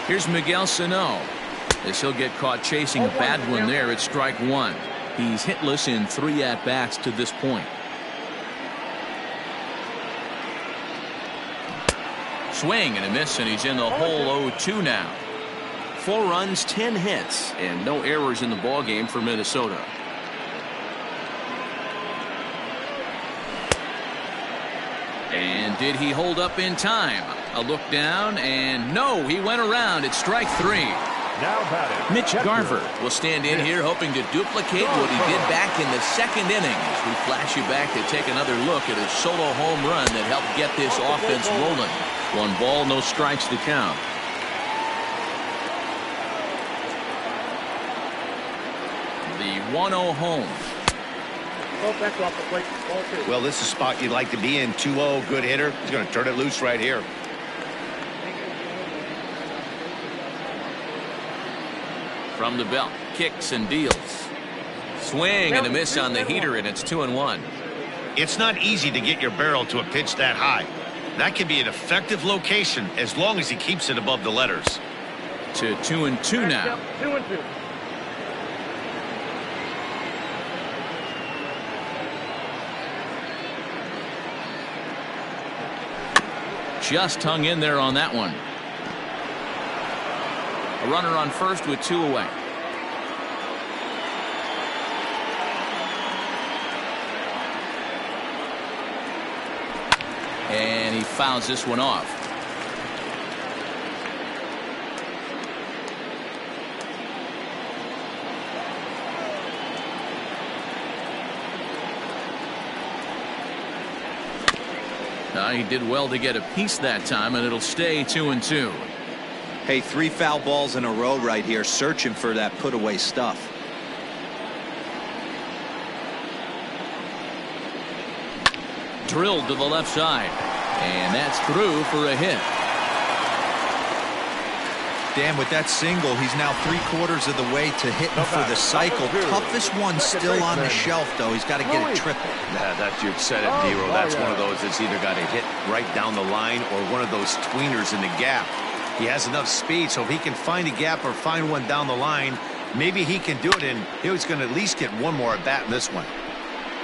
Here's Miguel Sano. As he'll get caught chasing a bad one there at strike 1. He's hitless in 3 at-bats to this point. Swing and a miss, and he's in the hole. 0-2 now. 4 runs, 10 hits, and no errors in the ballgame for Minnesota. And did he hold up in time? A look down, and no, he went around at strike 3. Mitch Garver will stand in here hoping to duplicate what he did back in the 2nd inning as we flash you back to take another look at his solo home run that helped get this offense rolling. 1 ball, no strikes to count. The 1-0 home. Well, this is a spot you'd like to be in. 2-0, good hitter. He's going to turn it loose right here. From the belt, kicks and deals. Swing and a miss on the heater, and it's 2-1. It's not easy to get your barrel to a pitch that high. That can be an effective location as long as he keeps it above the letters. To 2-2 now. 2-2. Just hung in there on that one. A runner on first with 2 away. And he fouls this one off. He did well to get a piece that time, and it'll stay 2-2. Hey, 3 foul balls in a row right here, searching for that put-away stuff. Drilled to the left side, and that's through for a hit. Dan, with that single, he's now 3/4 of the way to hitting for the cycle. Toughest one still on the shelf, though. He's got to get it triple. Yeah, that's, you've said it, Nero. That's one of those that's either got to hit right down the line or one of those tweeners in the gap. He has enough speed, so if he can find a gap or find one down the line, maybe he can do it, and he's going to at least get one more at bat in this one.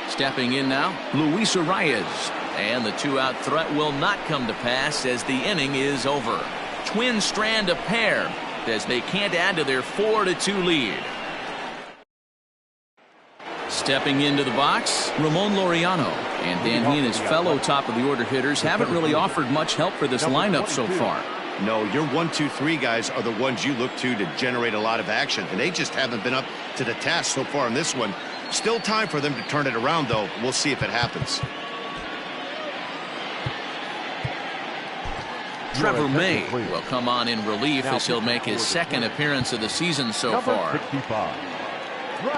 Stepping in now, Luis Arias. And the 2-out threat will not come to pass as the inning is over. Twins strand a pair as they can't add to their 4-2 lead. Stepping into the box, Ramon Laureano. And Dan, he and his fellow top-of-the-order hitters haven't really offered much help for this lineup so far. No, your 1, 2, 3 guys are the ones you look to generate a lot of action, and they just haven't been up to the task so far in this one. Still time for them to turn it around, though. We'll see if it happens. Trevor May will come on in relief as he'll make his second appearance of the season so far.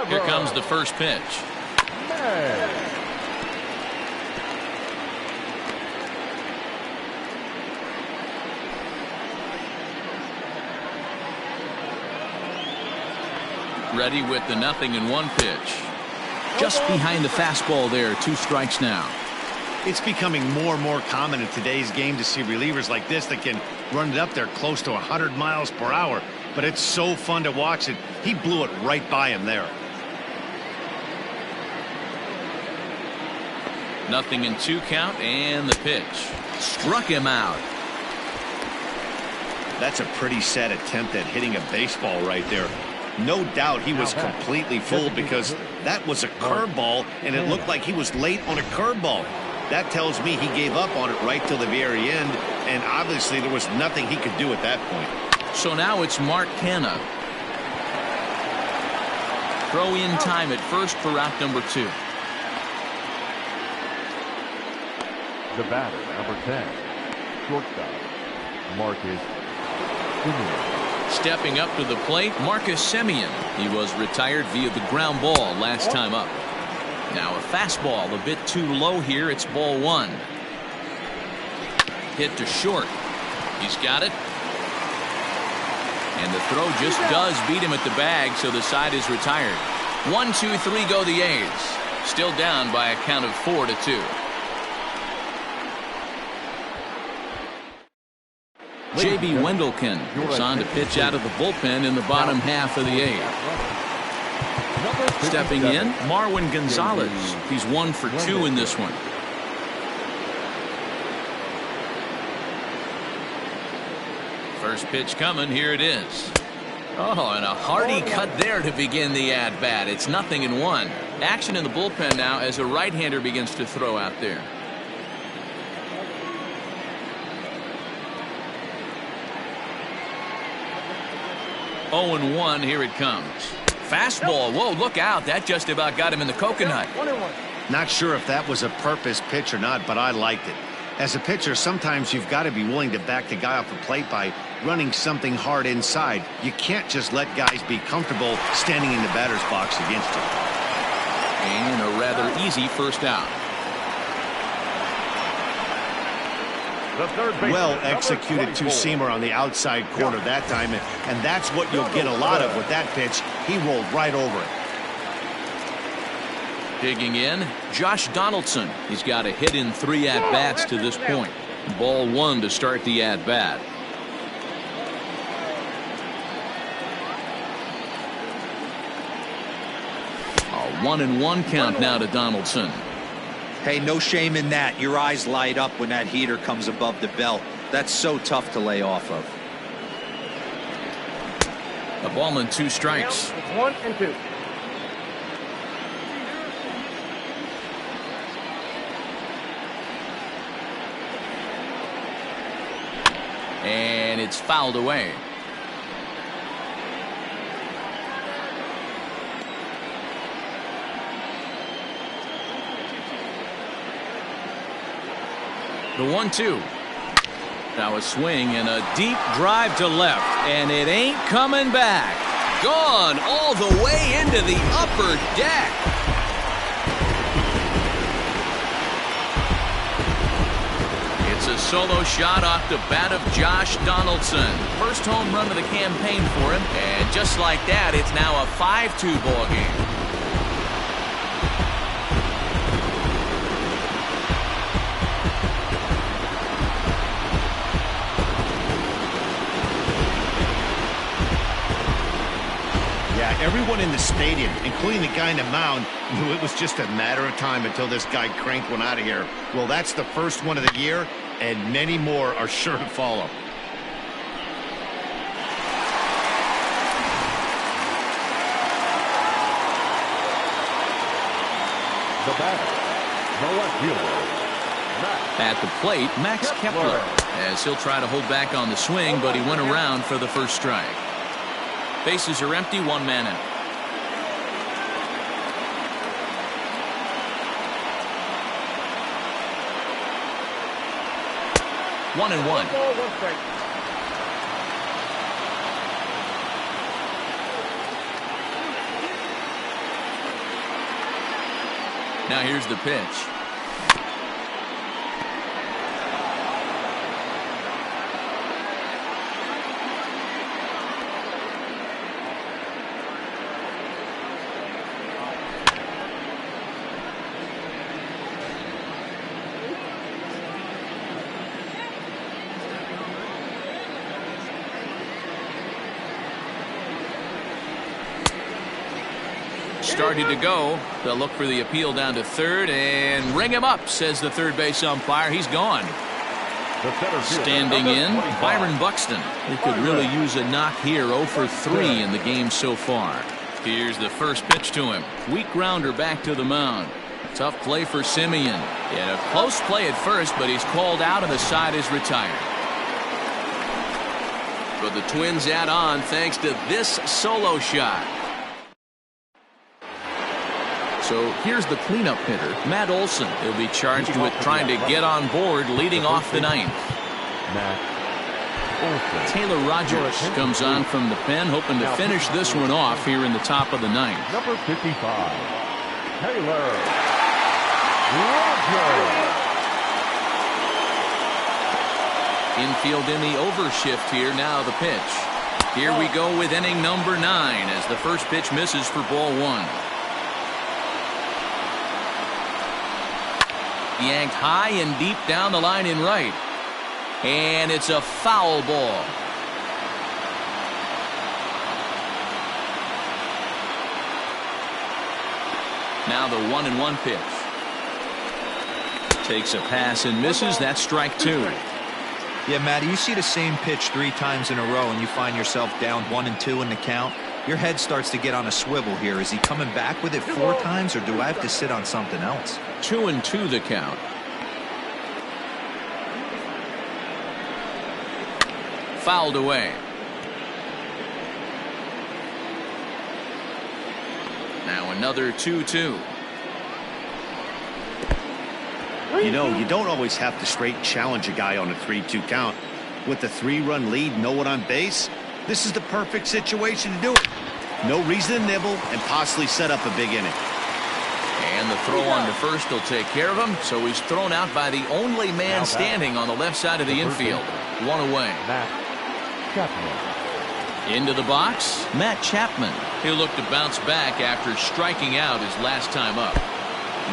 Here comes the first pitch. Ready with the 0-1 pitch. Just behind the fastball there. 2 strikes now. It's becoming more and more common in today's game to see relievers like this that can run it up there close to 100 miles per hour. But it's so fun to watch it. He blew it right by him there. 0-2 count, and the pitch. Struck him out. That's a pretty sad attempt at hitting a baseball right there. No doubt he was completely fooled because that was a curveball, and it looked like he was late on a curveball. That tells me he gave up on it right till the very end, and obviously there was nothing he could do at that point. So now it's Mark Canha. Throw in time at first for route number 2. The batter, number 10, shortstop, Marcus Semien. Stepping up to the plate, Marcus Semien. He was retired via the ground ball last time up. Now a fastball a bit too low here. It's ball 1. Hit to short. He's got it. And the throw just does beat him at the bag, so the side is retired. 1, 2, 3 go the A's. Still down by a count of 4-2. J.B. Wendelken is on to pitch out of the bullpen in the bottom half of the 8th. Stepping in, Marwin Gonzalez. He's 1 for 2 in this one. First pitch coming. Here it is. Oh, and a hearty cut there to begin the at-bat. It's 0-1. Action in the bullpen now as a right-hander begins to throw out there. Oh, 0-1. Here it comes. Fastball. Whoa, look out. That just about got him in the coconut. Not sure if that was a purpose pitch or not, but I liked it. As a pitcher, sometimes you've got to be willing to back the guy off the plate by running something hard inside. You can't just let guys be comfortable standing in the batter's box against you. And a rather easy first out. Well executed two-seamer on the outside corner that time, and that's what you'll get a lot of with that pitch. He rolled right over it. Digging in, Josh Donaldson. He's got a hit in 3 at-bats to this point. Ball 1 to start the at-bat. A 1-1 count now to Donaldson. Hey, no shame in that. Your eyes light up when that heater comes above the belt. That's so tough to lay off of. A ball and 2 strikes. 1 and 2. And it's fouled away. The 1-2. Now a swing and a deep drive to left, and it ain't coming back. Gone all the way into the upper deck. It's a solo shot off the bat of Josh Donaldson. First home run of the campaign for him, and just like that, it's now a 5-2 ball game. Everyone in the stadium, including the guy in the mound, knew it was just a matter of time until this guy cranked one out of here. Well, that's the first one of the year, and many more are sure to follow. The batter, the left fielder, at the plate, Max Kepler, as he'll try to hold back on the swing, but he went around for the first strike. Bases are empty, 1 man out. 1-1. Ball, 1 strike. Now here's the pitch. Started to go. They'll look for the appeal down to third and ring him up, says the third base umpire. He's gone. Standing in, Byron Buxton. He could really use a knock here. 0 for 3 in the game so far. Here's the first pitch to him. Weak grounder back to the mound. Tough play for Simeon. Yeah, a close play at first, but he's called out and the side is retired. But the Twins add on thanks to this solo shot. So here's the cleanup hitter, Matt Olson. He'll be charged with trying to get on board leading off the ninth. Taylor Rogers comes on from the pen, hoping to finish this one off here in the top of the ninth. Number 55, Taylor Rogers. Infield in the overshift here. Now the pitch. Here we go with inning number 9 as the first pitch misses for ball 1. Yanked high and deep down the line in right. And it's a foul ball. Now the 1-1 pitch. Takes a pass and misses. That's strike 2. Yeah, Matty, you see the same pitch 3 times in a row and you find yourself down 1-2 in the count. Your head starts to get on a swivel here. Is he coming back with it 4 times, or do I have to sit on something else? 2-2 the count. Fouled away. Now another 2-2. You know, you don't always have to straight challenge a guy on a 3-2 count. With the 3-run lead, no one on base, this is the perfect situation to do it. No reason to nibble and possibly set up a big inning. And the throw on to first will take care of him, so he's thrown out by the only man standing on the left side of the infield. 1 away. Into the box, Matt Chapman. He'll look to bounce back after striking out his last time up.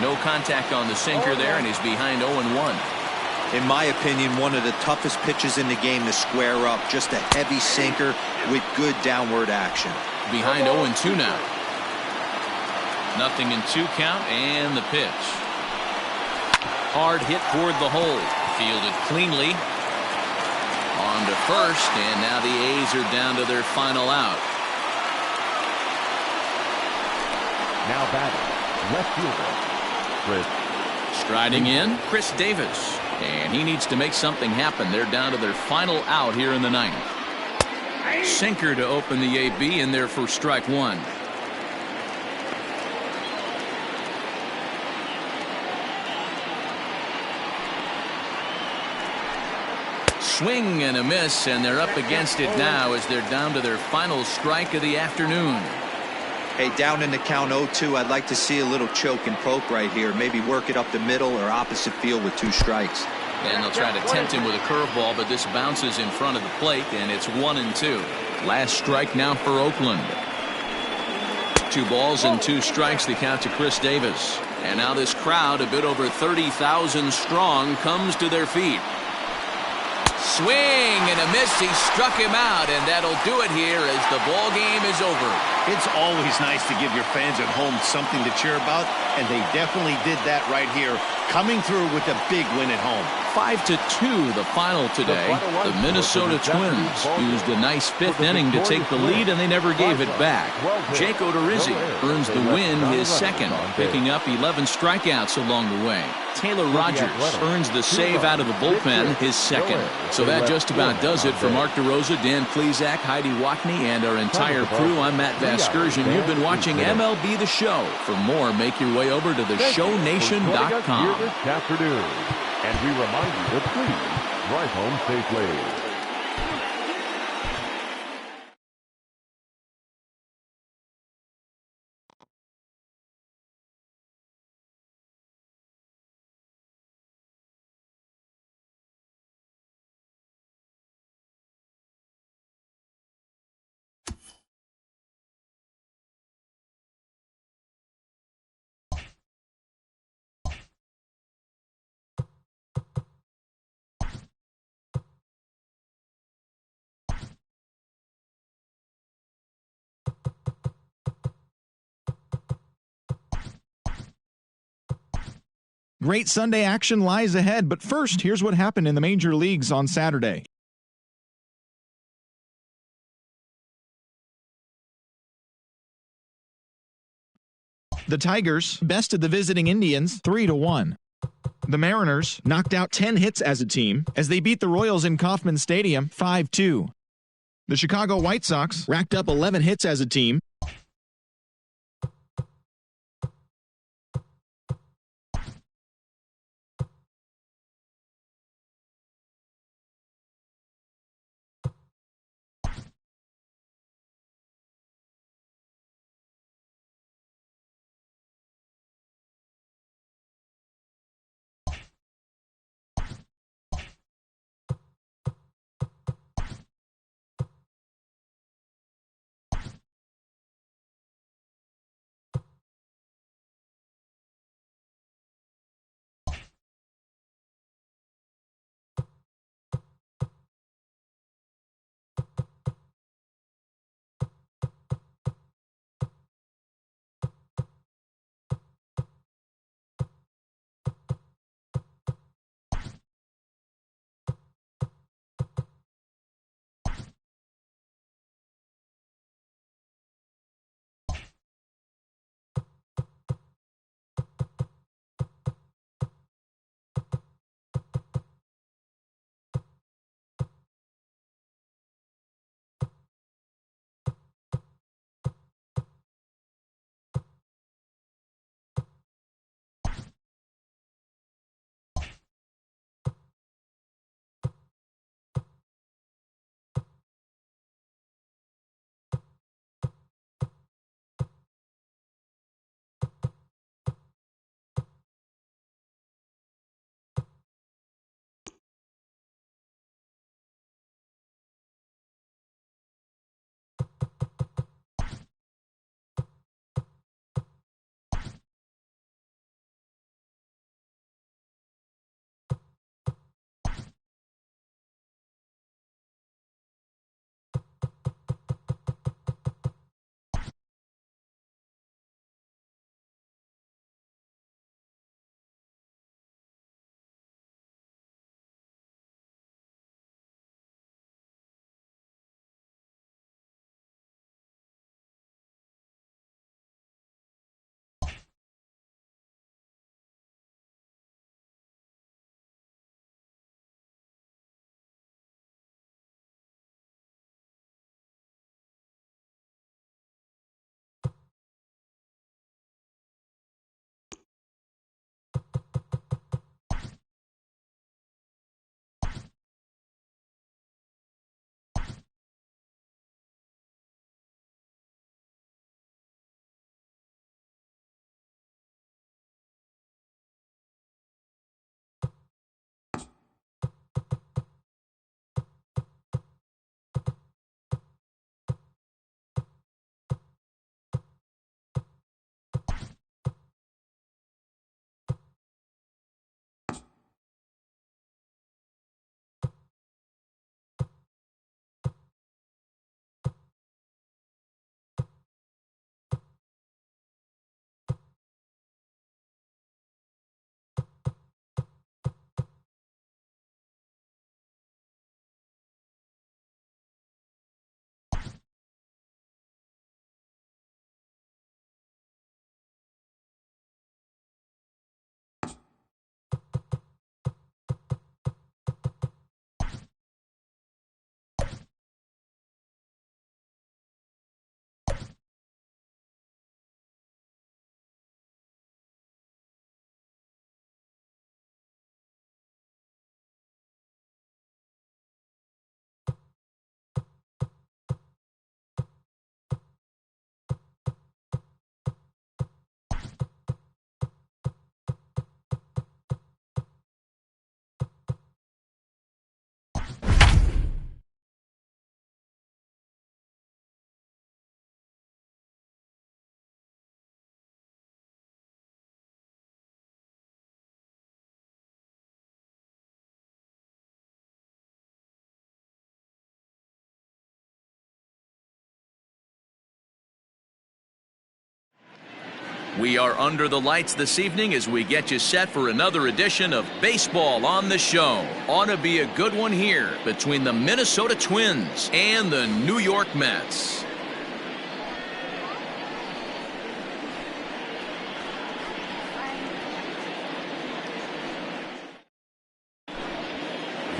No contact on the sinker there, and he's behind 0-1. In my opinion, one of the toughest pitches in the game to square up. Just a heavy sinker with good downward action. Behind 0-2 now. Nothing in 2 count, and the pitch. Hard hit toward the hole. Fielded cleanly. On to first, and now the A's are down to their final out. Now batting, left fielder, Chris. Striding in, Chris Davis. And he needs to make something happen. They're down to their final out here in the ninth. Sinker to open the AB, in there for strike 1. Swing and a miss, and they're up against it now as they're down to their final strike of the afternoon. Hey, down in the count 0-2, I'd like to see a little choke and poke right here. Maybe work it up the middle or opposite field with 2 strikes. And they'll try to tempt him with a curveball, but this bounces in front of the plate, and it's 1-2. Last strike now for Oakland. 2 balls and 2 strikes, the count to Chris Davis. And now this crowd, a bit over 30,000 strong, comes to their feet. Swing and a miss. He struck him out, and that'll do it here as the ball game is over. It's always nice to give your fans at home something to cheer about, and they definitely did that right here, coming through with a big win at home. 5-2 the final today. The Minnesota Twins used a nice 5th inning to take the lead, and they never gave it back. Jake Odorizzi earns the win, his 2nd, picking up 11 strikeouts along the way. Taylor Rogers earns the save out of the bullpen, his 2nd. So that just about does it for Mark DeRosa, Dan Plesac, Heidi Watney, and our entire crew. I'm Matt Vasgersian. You've been watching MLB The Show. For more, make your way over to theshownation.com. This afternoon. And we remind you to please Drive home safely. Great Sunday action lies ahead, but first, here's what happened in the major leagues on Saturday. The Tigers bested the visiting Indians 3-1. The Mariners knocked out 10 hits as a team as they beat the Royals in Kauffman Stadium 5-2. The Chicago White Sox racked up 11 hits as a team We are under the lights this evening as we get you set for another edition of Baseball on the Show. Ought to be a good one here between the Minnesota Twins and the New York Mets.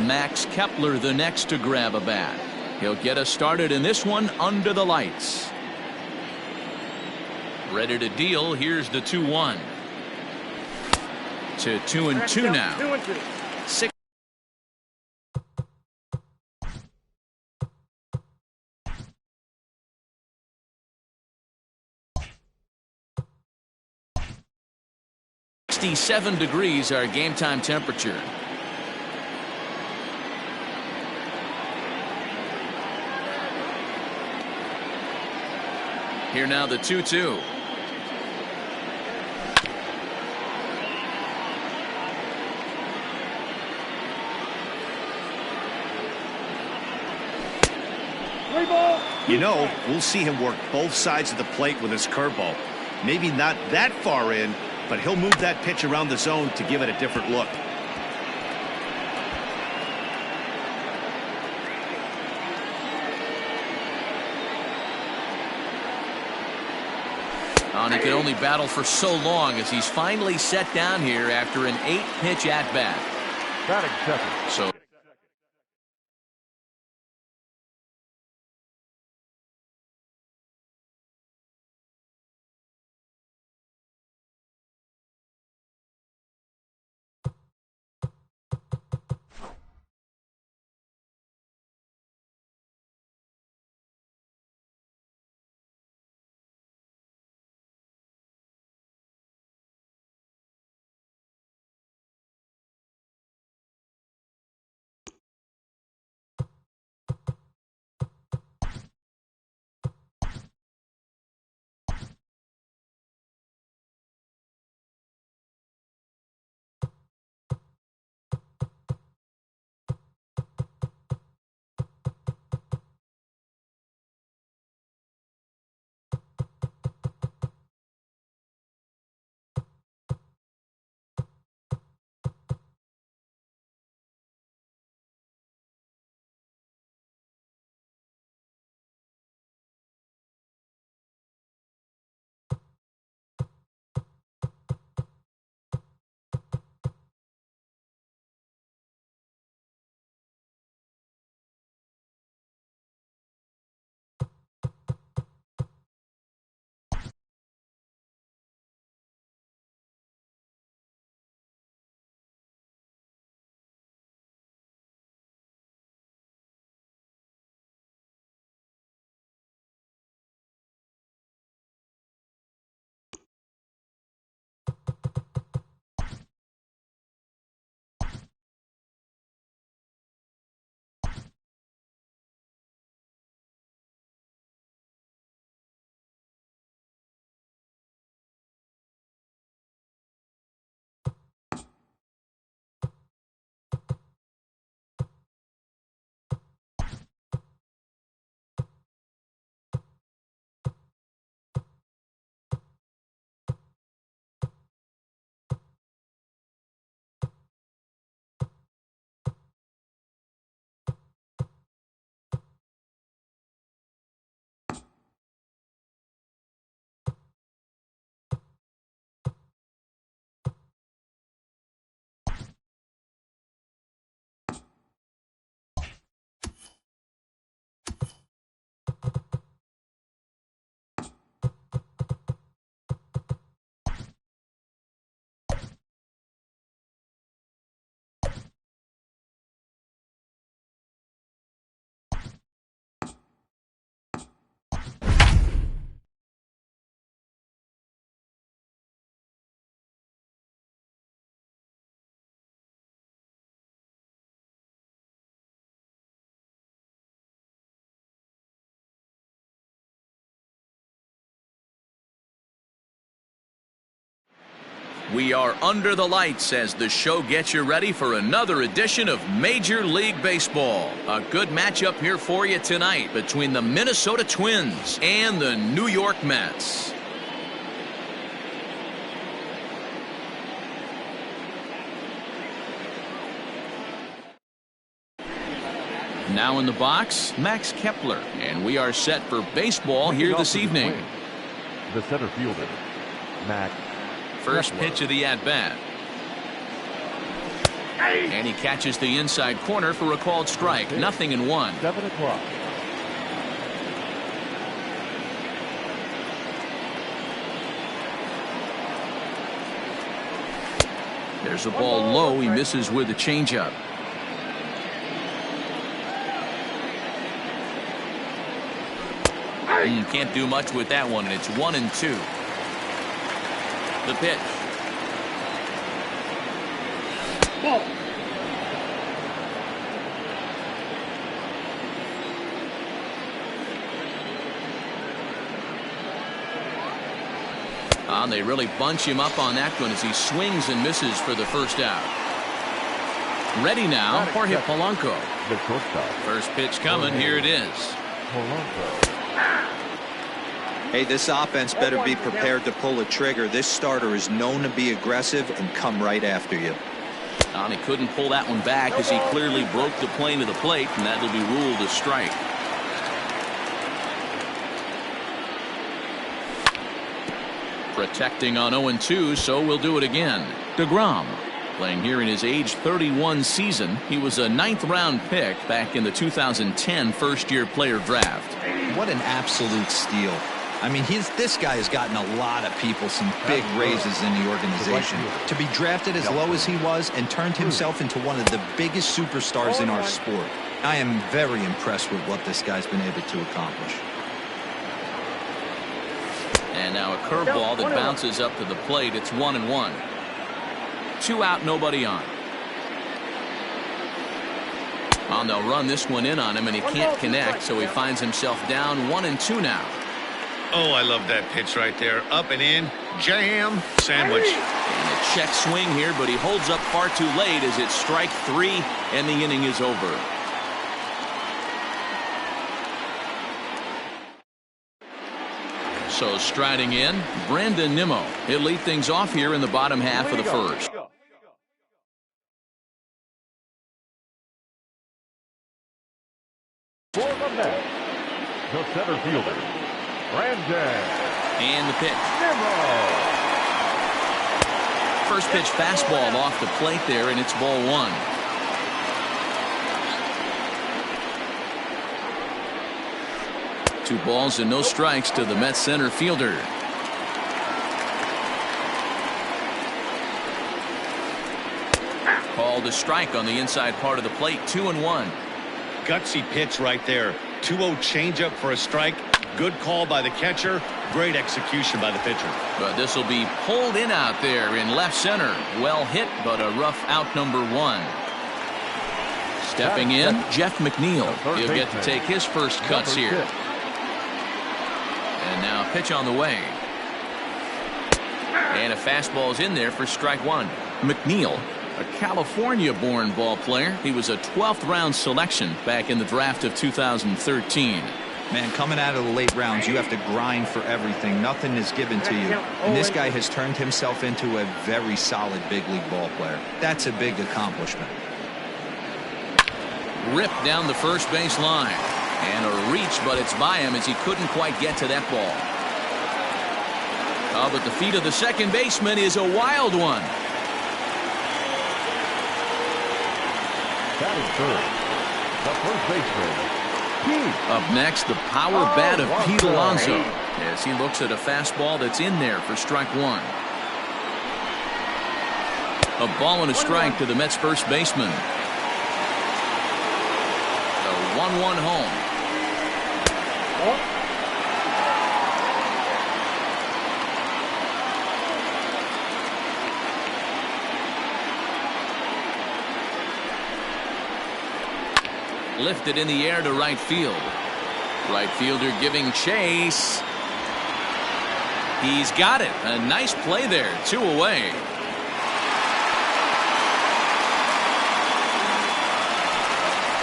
Max Kepler the next to grab a bat. He'll get us started in this one under the lights. Ready to deal. Here's the 2-1. To 2-2 now. 2-2. 6. .67 our game time temperature. Here now the 2-2. You know, we'll see him work both sides of the plate with his curveball. Maybe not that far in, but he'll move that pitch around the zone to give it a different look. And he could only battle for so long as he's finally set down here after an 8-pitch at-bat. Batting second. So we are under the lights as the show gets you ready for another edition of Major League Baseball. A good matchup here for you tonight between the Minnesota Twins and the New York Mets. Now in the box, Max Kepler. And we are set for baseball here this evening. The center fielder, Max First Kepler. pitch of the at-bat. And he catches the inside corner for a called strike. 0-1. 7 o'clock. There's a ball low. He misses with a changeup. Can't do much with that one, and it's 1-2. The pitch. And they really bunch him up on that one as he swings and misses for the first out. Ready now, Jorge Polanco. The shortstop. First pitch coming. Here it is. Polanco. Hey, this offense better be prepared to pull a trigger. This starter is known to be aggressive and come right after you. And he couldn't pull that one back as he clearly broke the plane of the plate, and that'll be ruled a strike. Protecting on 0-2, so we'll do it again. DeGrom, playing here in his age 31 season. He was a 9th-round pick back in the 2010 first-year player draft. What an absolute steal. I mean, this guy has gotten a lot of people some big raises in the organization. To be drafted as low as he was and turned himself into one of the biggest superstars in our sport. I am very impressed with what this guy's been able to accomplish. And now a curveball that bounces up to the plate. It's 1-1. 2 out, nobody on. And they'll run this one in on him, and he can't connect, so he finds himself down 1-2 now. Oh, I love that pitch right there. Up and in, jam, sandwich. And a check swing here, but he holds up far too late as it's strike 3, and the inning is over. So striding in, Brandon Nimmo. He'll lead things off here in the bottom half of the first. For the Mets, the center fielder, Brandon And the pitch. Nimmo. First pitch fastball off the plate there, and it's ball 1. Two balls and no strikes to the Mets center fielder. Called a strike on the inside part of the plate. 2-1. Gutsy pitch right there. 2-0 changeup for a strike. Good call by the catcher. Great execution by the pitcher. But this will be pulled in out there in left center. Well hit, but a rough out number 1. Stepping in, Jeff McNeil. He'll get to take his first cuts here. And now a pitch on the way. And a fastball is in there for strike 1. McNeil, a California-born ball player. He was a 12th-round selection back in the draft of 2013. Man, coming out of the late rounds, you have to grind for everything. Nothing is given to you. And this guy has turned himself into a very solid big league ball player. That's a big accomplishment. Ripped down the first base line. And a reach, but it's by him as he couldn't quite get to that ball. Oh, but the feet of the second baseman is a wild one. Batting third, the first baseman, Pete. Up next, the power bat of Pete Alonso as he looks at a fastball that's in there for strike 1. A ball and a strike to the Mets first baseman. The 1-1 home. Lifted in the air to right field. Right fielder giving chase. He's got it. A nice play there. 2 away.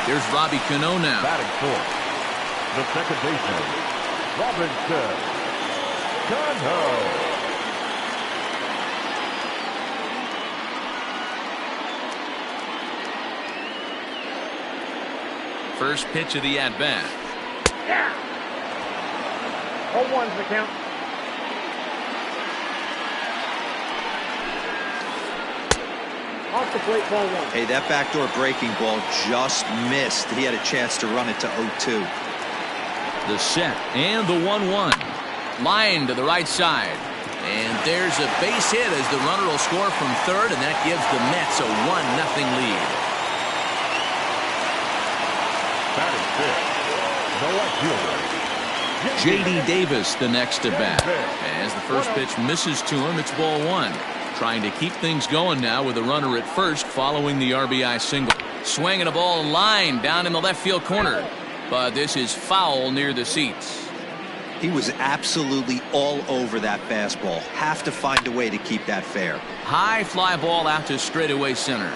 Here's Robbie Cano now. Batting fourth, the second baseman, Robinson Cano. First pitch of the at-bat. 0-1's the count. Off the plate, ball 1. Hey, that backdoor breaking ball just missed. He had a chance to run it to 0-2. The set and the 1-1. Line to the right side. And there's a base hit as the runner will score from third, and that gives the Mets a 1-0 lead. Batting fifth, no outfielder. J.D. Davis the next to bat. As the first pitch misses to him, it's ball 1. Trying to keep things going now with a runner at first following the RBI single. Swinging a ball line down in the left field corner. But this is foul near the seats. He was absolutely all over that fastball. Have to find a way to keep that fair. High fly ball out to straightaway center.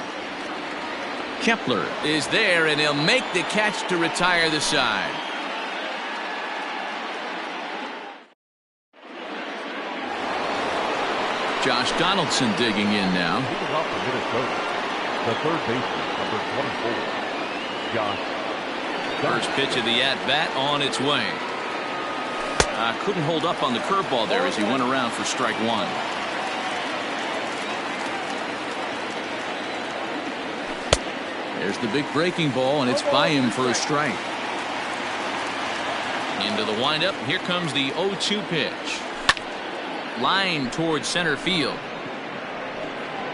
Kepler is there, and he'll make the catch to retire the side. Josh Donaldson digging in now. Moving up for Minnesota, the third baseman, number 24, Josh. First pitch of the at-bat on its way. Couldn't hold up on the curveball there as he went around for strike 1. There's the big breaking ball, and it's by him for a strike. Into the windup. Here comes the 0-2 pitch. Line towards center field.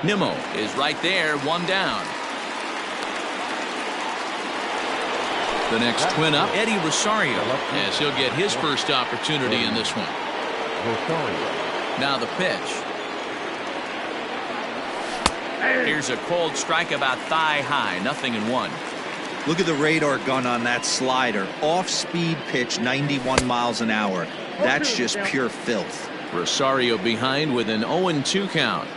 Nimmo is right there, 1 down. The next twin up, Eddie Rosario, as he'll get his first opportunity in this one. Now the pitch. Here's a cold strike about thigh high, 0-1. Look at the radar gun on that slider. Off-speed pitch, 91 miles an hour. That's just pure filth. Rosario behind with an 0-2 count.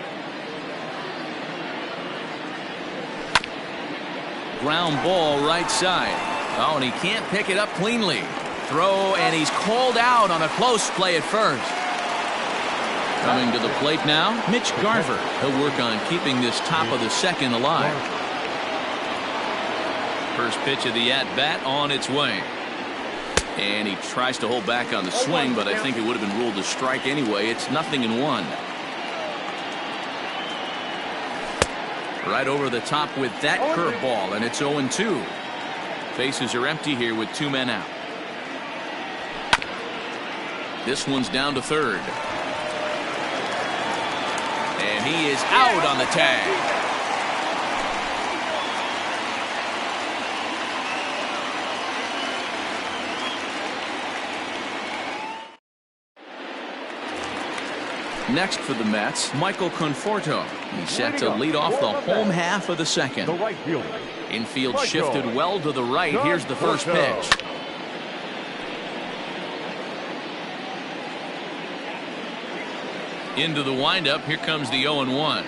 Ground ball right side. Oh, and he can't pick it up cleanly. Throw, and he's called out on a close play at first. Coming to the plate now, Mitch Garver. He'll work on keeping this top of the second alive. First pitch of the at-bat on its way. And he tries to hold back on the swing, but I think it would have been ruled a strike anyway. It's 0-1. Right over the top with that curveball, and it's 0-2. Bases are empty here with 2 men out. This one's down to third. And he is out on the tag. Next for the Mets, Michael Conforto. He's set to lead off the home half of the second. The right fielder. Infield shifted well to the right. Here's the first pitch. Into the windup. Here comes the 0-1.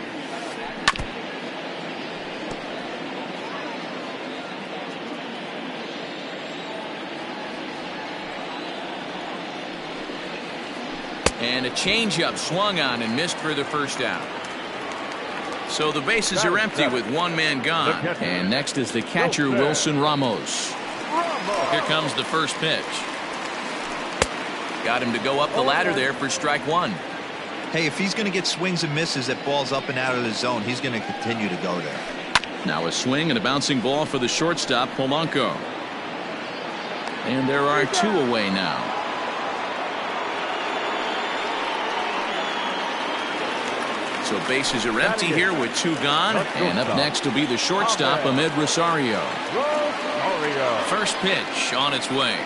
And a changeup swung on and missed for the first out. So the bases are empty with 1 man gone. And next is the catcher, Wilson Ramos. Here comes the first pitch. Got him to go up the ladder there for strike 1. Hey, if he's going to get swings and misses at balls up and out of the zone, he's going to continue to go there. Now a swing and a bouncing ball for the shortstop, Polanco. And there are 2 away now. So bases are empty here with 2 gone. And up next will be the shortstop, Ahmed Rosario. First pitch on its way.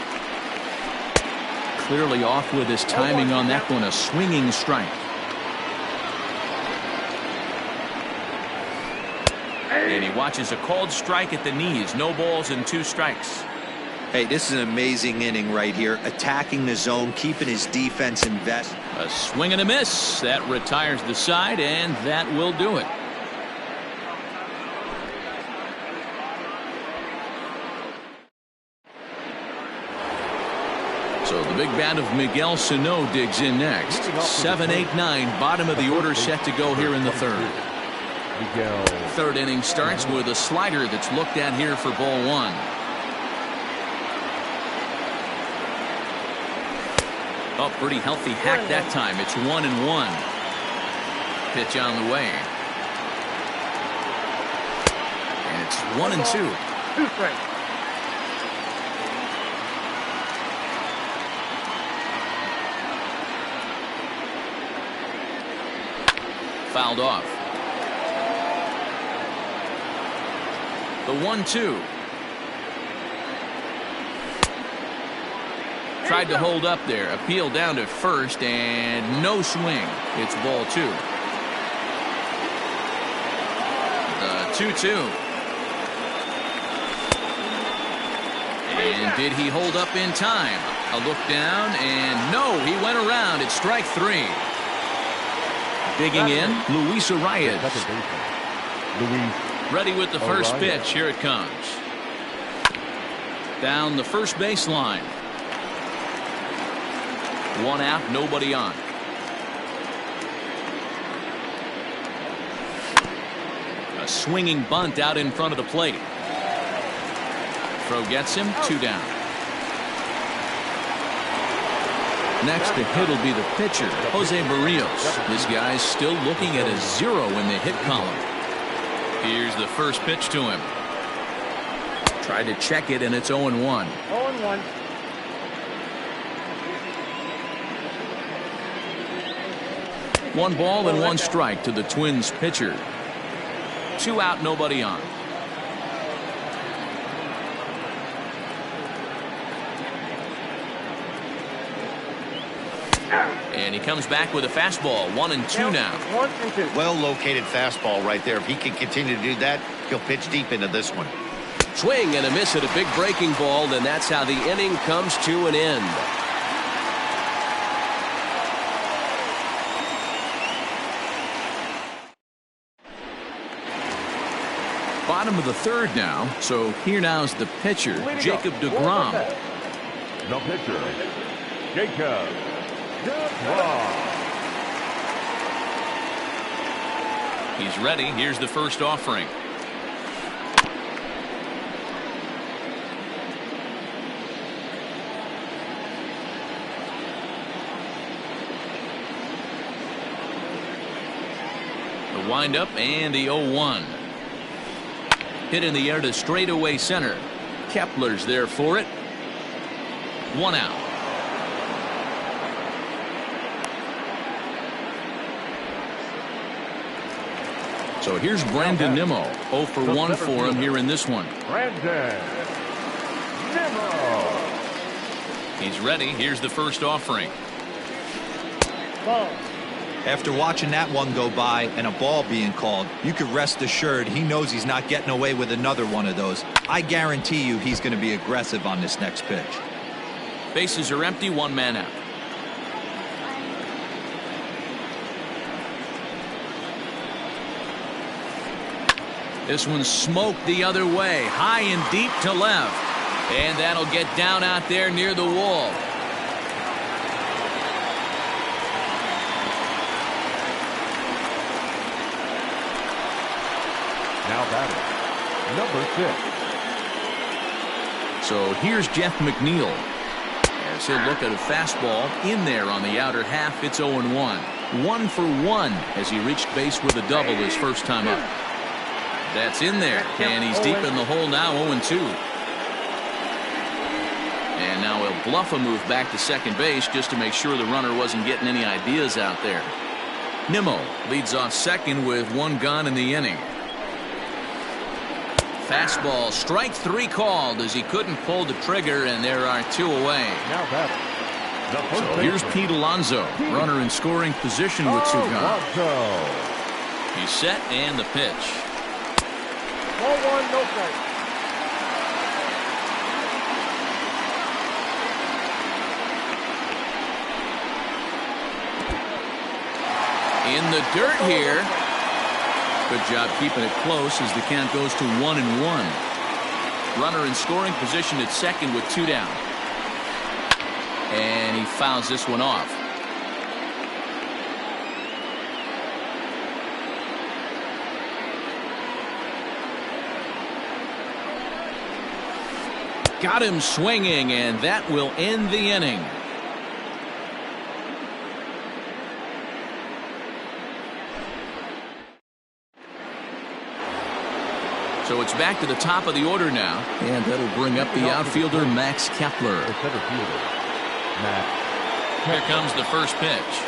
Clearly off with his timing on that one. A swinging strike. And he watches a called strike at the knees. No balls and 2 strikes. Hey, this is an amazing inning right here. Attacking the zone, keeping his defense invested. A swing and a miss. That retires the side, and that will do it. So the big bat of Miguel Sano digs in next. 7-8-9, bottom of the order set to go here in the third. Third inning starts with a slider that's looked at here for ball 1. Oh, pretty healthy hack that time. It's 1-1. Pitch on the way. And it's 1-2. 2 strikes. Fouled off. The 1-2. Tried to hold up there. Appeal down to first and no swing. It's ball 2. The 2-2. And did he hold up in time? A look down and no, he went around. It's strike 3. Digging in, Luis Arias. Ready with the first pitch. Here it comes. Down the first baseline. 1 out, nobody on. A swinging bunt out in front of the plate. Throw gets him, 2 down. Next to hit will be the pitcher, Jose Barrios. This guy's still looking at a 0 in the hit column. Here's the first pitch to him. Tried to check it, and it's 0-1. 0-1. One ball and 1 strike to the Twins pitcher. 2 out, nobody on. And he comes back with a fastball. 1-2 now. 1-2. Well located fastball right there. If he can continue to do that, he'll pitch deep into this one. Swing and a miss at a big breaking ball, and that's how the inning comes to an end. Bottom of the 3rd now. So here now's the pitcher, Jacob deGrom. The pitcher, Jacob deGrom. He's ready. Here's the first offering. The windup and the 0-1. Hit in the air to straightaway center. Kepler's there for it. 1 out. So here's Brandon Nimmo. 0 for 1 for him here in this one. Brandon Nimmo. He's ready. Here's the first offering. Ball. After watching that one go by and a ball being called, you could rest assured he knows he's not getting away with another one of those. I guarantee you he's going to be aggressive on this next pitch. Bases are empty, 1 man out. This one's smoked the other way, high and deep to left. And that'll get down out there near the wall. Now batting, number 6. So here's Jeff McNeil. As he'll look at a fastball in there on the outer half. It's 0-1. 1 for 1 as he reached base with a double his first time up. That's in there, and he's deep in the hole now, 0-2. And now he'll bluff a move back to second base just to make sure the runner wasn't getting any ideas out there. Nimmo leads off second with 1 gone in the inning. Fastball, strike 3 called as he couldn't pull the trigger, and there are 2 away. Now batting, the first So here's Pete Alonso, runner in scoring position with 2 gone. Alonso. He's set and the pitch. 0-1, no strike. In the dirt here. Good job keeping it close as the count goes to 1-1. Runner in scoring position at second with 2 down. And he fouls this one off. Got him swinging, and that will end the inning. So it's back to the top of the order now, and that'll bring up the outfielder, Max Kepler. The center fielder, Max. Here comes the first pitch.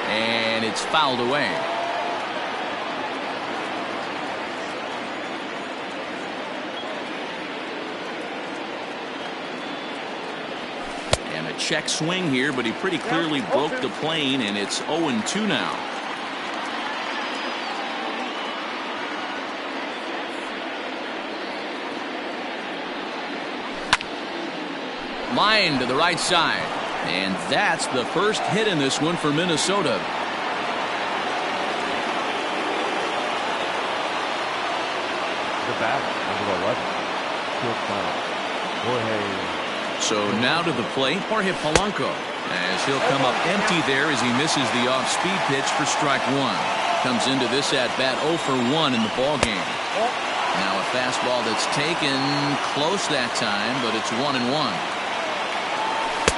And it's fouled away. And a check swing here, but he pretty clearly broke the plane, and it's 0-2 now. Line to the right side. And that's the first hit in this one for Minnesota. The bat, number 11. So now to the plate, Jorge Polanco, as he'll come up empty there as he misses the off-speed pitch for strike one. Comes into this at-bat 0 for 1 in the ballgame. Now a fastball that's taken close that time, but it's 1-1.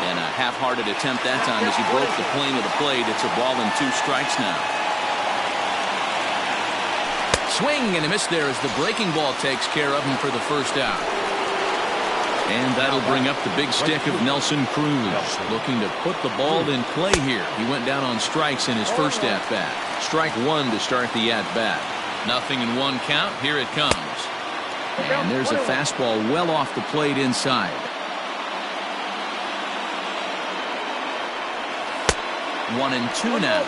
And a half-hearted attempt that time as he broke the plane of the plate. It's a ball and 2 strikes now. Swing and a miss there as the breaking ball takes care of him for the first out. And that'll bring up the big stick of Nelson Cruz, looking to put the ball in play here. He went down on strikes in his first at-bat. Strike one to start the at-bat. 0-1 count. Here it comes. And there's a fastball well off the plate inside. 1-2 now.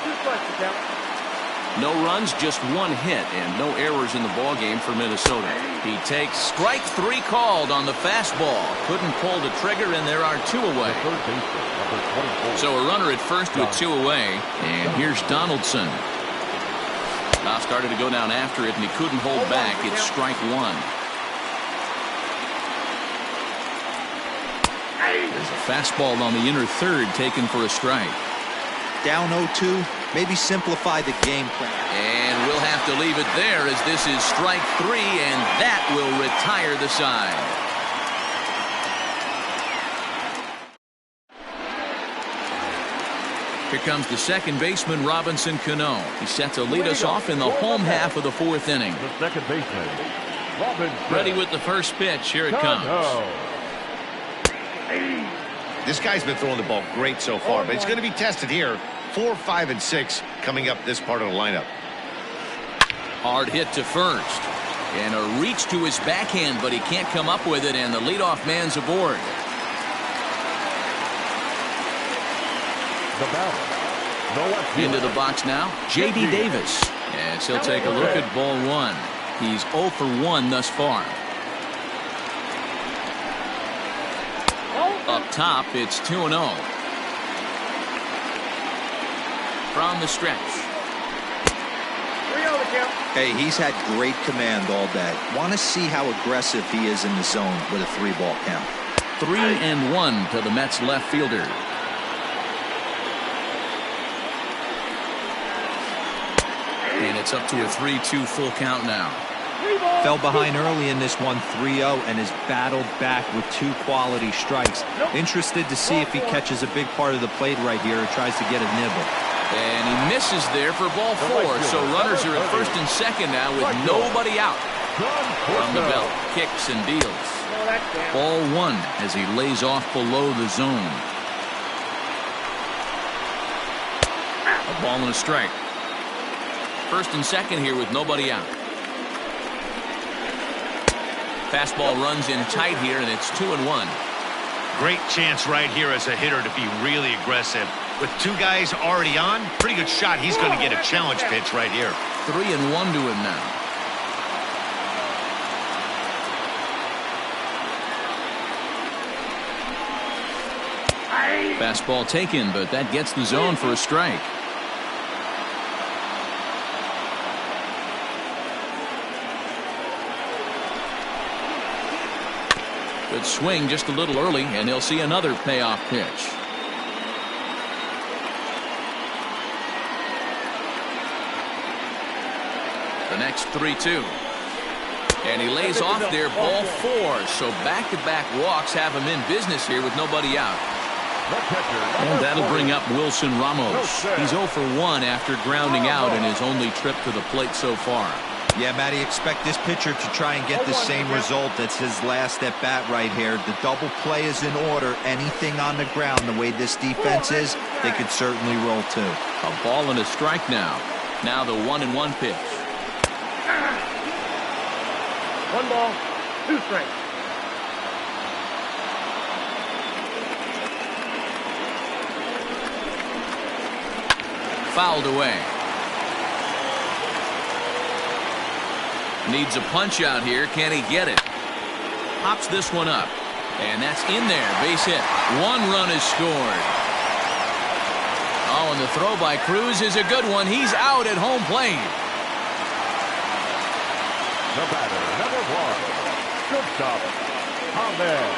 No runs, just 1 hit, and no errors in the ballgame for Minnesota. He takes strike 3 called on the fastball. Couldn't pull the trigger, and there are 2 away. So a runner at first with 2 away, and here's Donaldson. Now started to go down after it, and he couldn't hold back. It's strike 1. There's a fastball on the inner third taken for a strike. Down 0-2, maybe simplify the game plan. And we'll have to leave it there as this is strike 3, and that will retire the side. Here comes the second baseman, Robinson Cano. He's set to lead us off in the home half of the 4th inning. The second baseman, Robinson. Ready with the first pitch. Here it comes. This guy's been throwing the ball great so far, but it's going to be tested here. 4, 5, and 6 coming up this part of the lineup. Hard hit to first. And a reach to his backhand, but he can't come up with it, and the leadoff man's aboard. The batter, no left field. Into the box now, J.D. Davis. As he'll take a look at ball 1. He's 0 for 1 thus far. Up top, it's 2-0. From the stretch. Hey, he's had great command all day. Want to see how aggressive he is in the zone with a 3-ball count. 3-1 to the Mets left fielder. And it's up to a 3-2 full count now. Fell behind early in this one 3-0 and has battled back with 2 quality strikes. Interested to see if he catches a big part of the plate right here or tries to get a nibble. And he misses there for ball 4. So runners are at first and second now with nobody out. From the belt, kicks and deals. Ball 1 as he lays off below the zone. A ball and a strike. First and second here with nobody out. Fastball runs in tight here, and it's 2-1. Great chance right here as a hitter to be really aggressive. With 2 guys already on, pretty good shot. He's going to get a challenge pitch right here. 3-1 to him now. Fastball taken, but that gets the zone for a strike. Good swing just a little early, and he'll see another payoff pitch. The next 3-2. And he lays off there, ball 4. So back-to-back walks have him in business here with nobody out. And that'll bring up Wilson Ramos. He's 0 for 1 after grounding out in his only trip to the plate so far. Yeah, Matty, expect this pitcher to try and get the same result. That's his last at bat right here. The double play is in order. Anything on the ground, the way this defense is, they could certainly roll too. A ball and a strike now. Now the 1-1 pitch. 1 ball, 2 strikes. Fouled away. Needs a punch out here. Can he get it? Pops this one up. And that's in there. Base hit. 1 run is scored. Oh, and the throw by Cruz is a good one. He's out at home plate. The batter, number 1, shortstop, Ahmed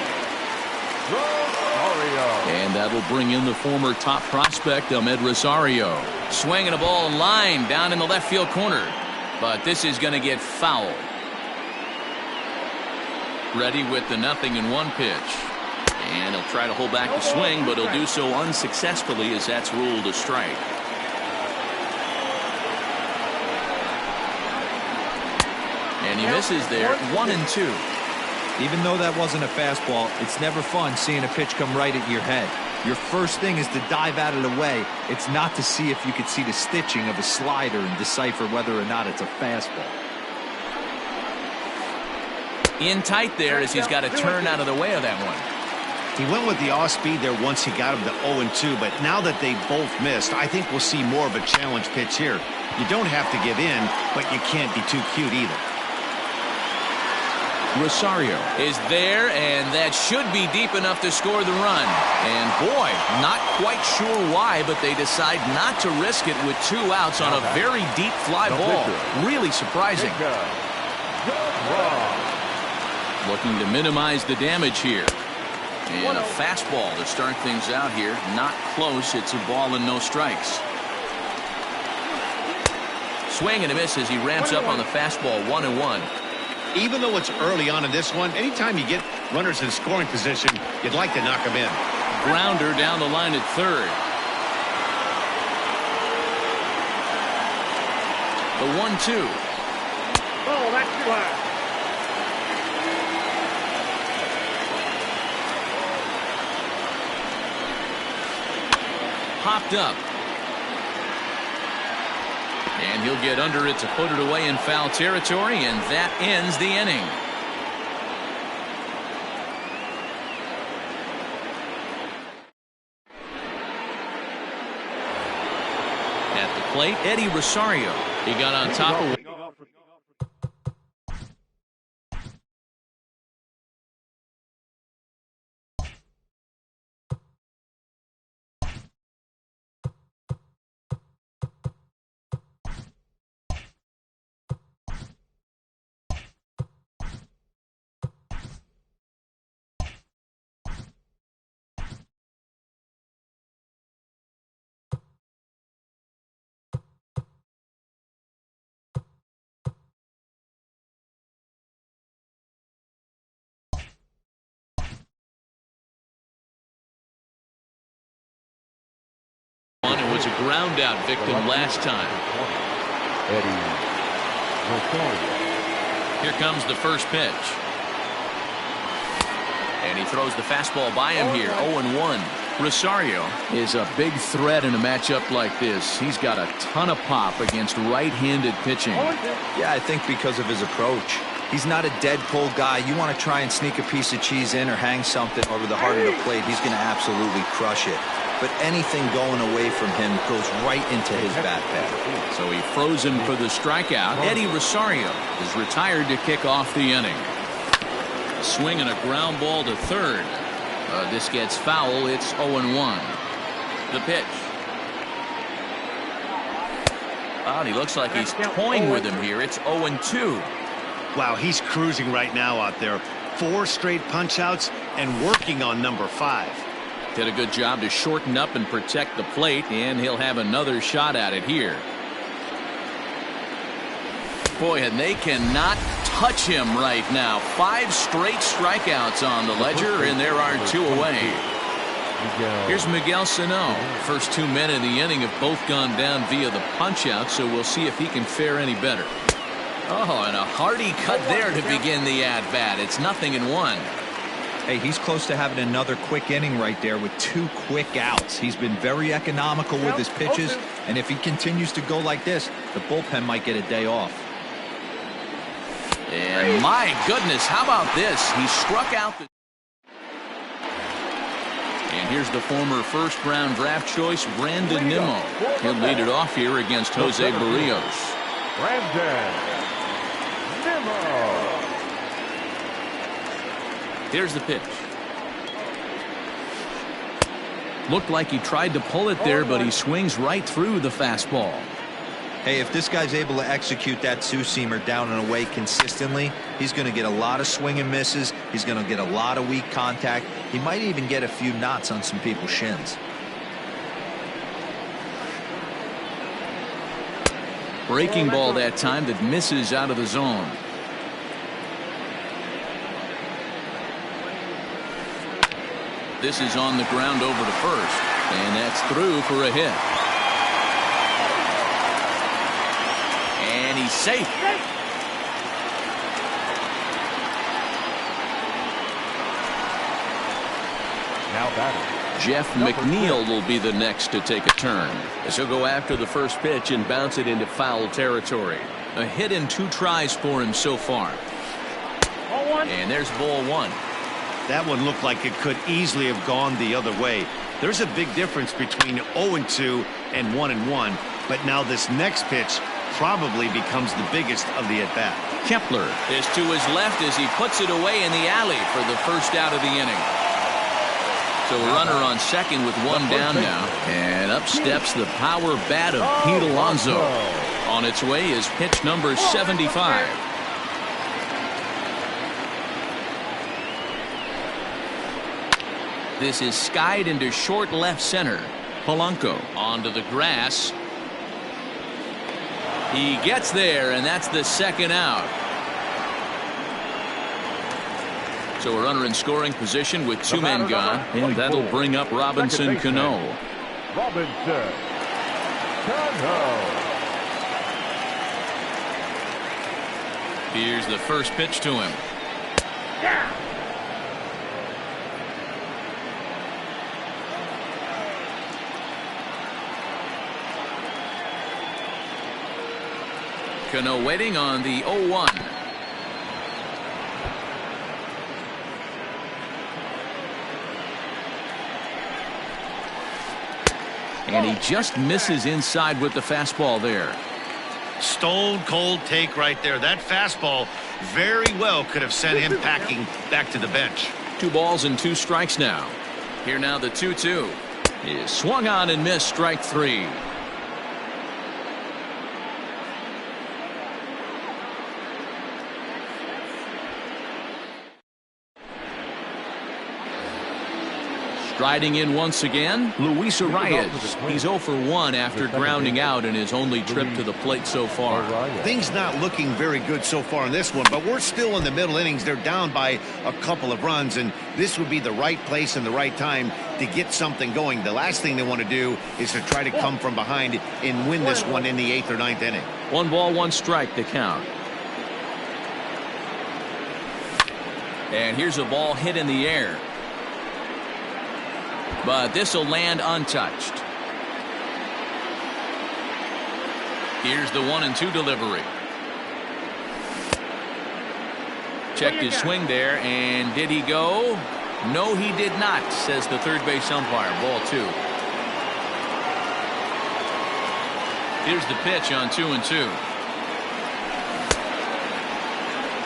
Rosario. And that'll bring in the former top prospect, Ahmed Rosario. Swinging a ball line down in the left field corner. But this is going to get foul. Ready with the 0-1 pitch. And he'll try to hold back the swing, but he'll do so unsuccessfully as that's ruled a strike. And he misses there. 1-2. Even though that wasn't a fastball, it's never fun seeing a pitch come right at your head. Your first thing is to dive out of the way. It's not to see if you could see the stitching of a slider and decipher whether or not it's a fastball. In tight there as he's got to turn out of the way of that one. He went with the off speed there once he got him to 0-2, but now that they both missed, I think we'll see more of a challenge pitch here. You don't have to give in, but you can't be too cute either. Rosario is there, and that should be deep enough to score the run. And boy, not quite sure why, but they decide not to risk it with 2 outs on a very deep fly ball. Really surprising. Looking to minimize the damage here. And a fastball to start things out here. Not close. It's a ball and no strikes. Swing and a miss as he ramps up on the fastball. 1-1. Even though it's early on in this one, anytime you get runners in scoring position, you'd like to knock them in. Grounder down the line at third. The 1-2. Oh, that's too high. Popped up. And he'll get under it to put it away in foul territory, and that ends the inning. At the plate, Eddie Rosario. He got on top of and was a ground out victim last time. Here comes the first pitch. And he throws the fastball by him here. 0-1. Rosario is a big threat in a matchup like this. He's got a ton of pop against right-handed pitching. Yeah, I think because of his approach. He's not a dead cold guy. You want to try and sneak a piece of cheese in or hang something over the heart of the plate, he's going to absolutely crush it. But anything going away from him goes right into his bat pad. So he froze him for the strikeout. Eddie Rosario is retired to kick off the inning. Swinging a ground ball to third. This gets foul. It's 0-1. The pitch. Oh, he looks like he's toying with him here. It's 0-2. Wow, he's cruising right now out there. 4 straight punch-outs and working on number 5. Did a good job to shorten up and protect the plate, and he'll have another shot at it here. Boy, and they cannot touch him right now. 5 straight strikeouts on the ledger, and there are 2 away. Here's Miguel Sano. First 2 men in the inning have both gone down via the punch-out, so we'll see if he can fare any better. Oh, and a hearty cut there to begin the at-bat. It's 0-1. Hey, he's close to having another quick inning right there with 2 quick outs. He's been very economical with his pitches, and if he continues to go like this, the bullpen might get a day off. And my goodness, how about this? He struck out the... And here's the former first-round draft choice, Brandon Nimmo. He'll lead it off here against Jose Barrios. Brandon Nimmo. Here's the pitch. Looked like he tried to pull it there, but he swings right through the fastball. Hey, if this guy's able to execute that two-seamer down and away consistently, he's going to get a lot of swing and misses. He's going to get a lot of weak contact. He might even get a few knots on some people's shins. Breaking ball that time that misses out of the zone. This is on the ground over to first, and that's through for a hit. And he's safe. Now batting. Jeff McNeil will be the next to take a turn, as he'll go after the first pitch and bounce it into foul territory. A hit in 2 tries for him so far. And there's ball 1. That one looked like it could easily have gone the other way. There's a big difference between 0-2 and 1-1, but now this next pitch probably becomes the biggest of the at-bat. Kepler is to his left as he puts it away in the alley for the first out of the inning. So a runner on second with 1 down now. And up steps the power bat of Pete Alonso. On its way is pitch number 75. This is skied into short left center. Polanco onto the grass. He gets there, and that's the second out. So a runner in scoring position with 2 men gone, and that'll bring up Robinson Cano. Robinson Cano. Here's the first pitch to him. Cano waiting on the 0-1. And he just misses inside with the fastball there. Stone cold take right there. That fastball very well could have sent him packing back to the bench. 2 balls and 2 strikes now. Here now the 2-2 is swung on and missed, strike 3. Striding in once again, Luis Arias. He's 0 for 1 after grounding out in his only trip to the plate so far. Things not looking very good so far in this one, but we're still in the middle innings. They're down by a couple of runs, and this would be the right place and the right time to get something going. The last thing they want to do is to try to come from behind and win this one in the 8th or 9th inning. 1 ball, 1 strike to count. And here's a ball hit in the air. But this will land untouched. Here's the 1-2 delivery. Checked his swing there, and did he go? No, he did not, says the third base umpire. Ball 2. Here's the pitch on 2-2.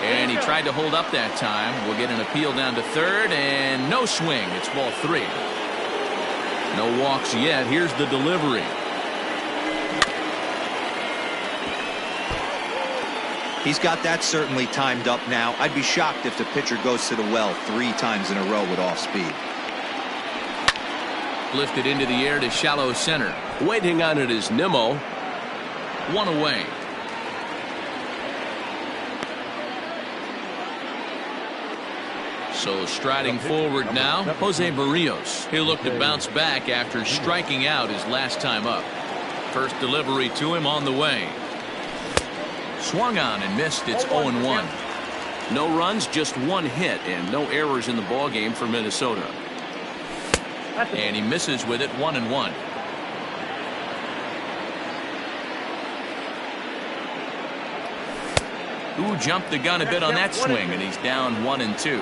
And he tried to hold up that time. We'll get an appeal down to third, and no swing. It's ball 3. No walks yet. Here's the delivery. He's got that certainly timed up now. I'd be shocked if the pitcher goes to the well 3 times in a row with off speed. Lifted into the air to shallow center. Waiting on it is Nimmo. 1 away. So striding forward now, Jose Barrios. He'll look to bounce back after striking out his last time up. First delivery to him on the way. Swung on and missed. It's 0-1. No runs, just one hit, and no errors in the ball game for Minnesota. And he misses with it, 1-1. Who jumped the gun a bit on that swing, and he's down 1-2.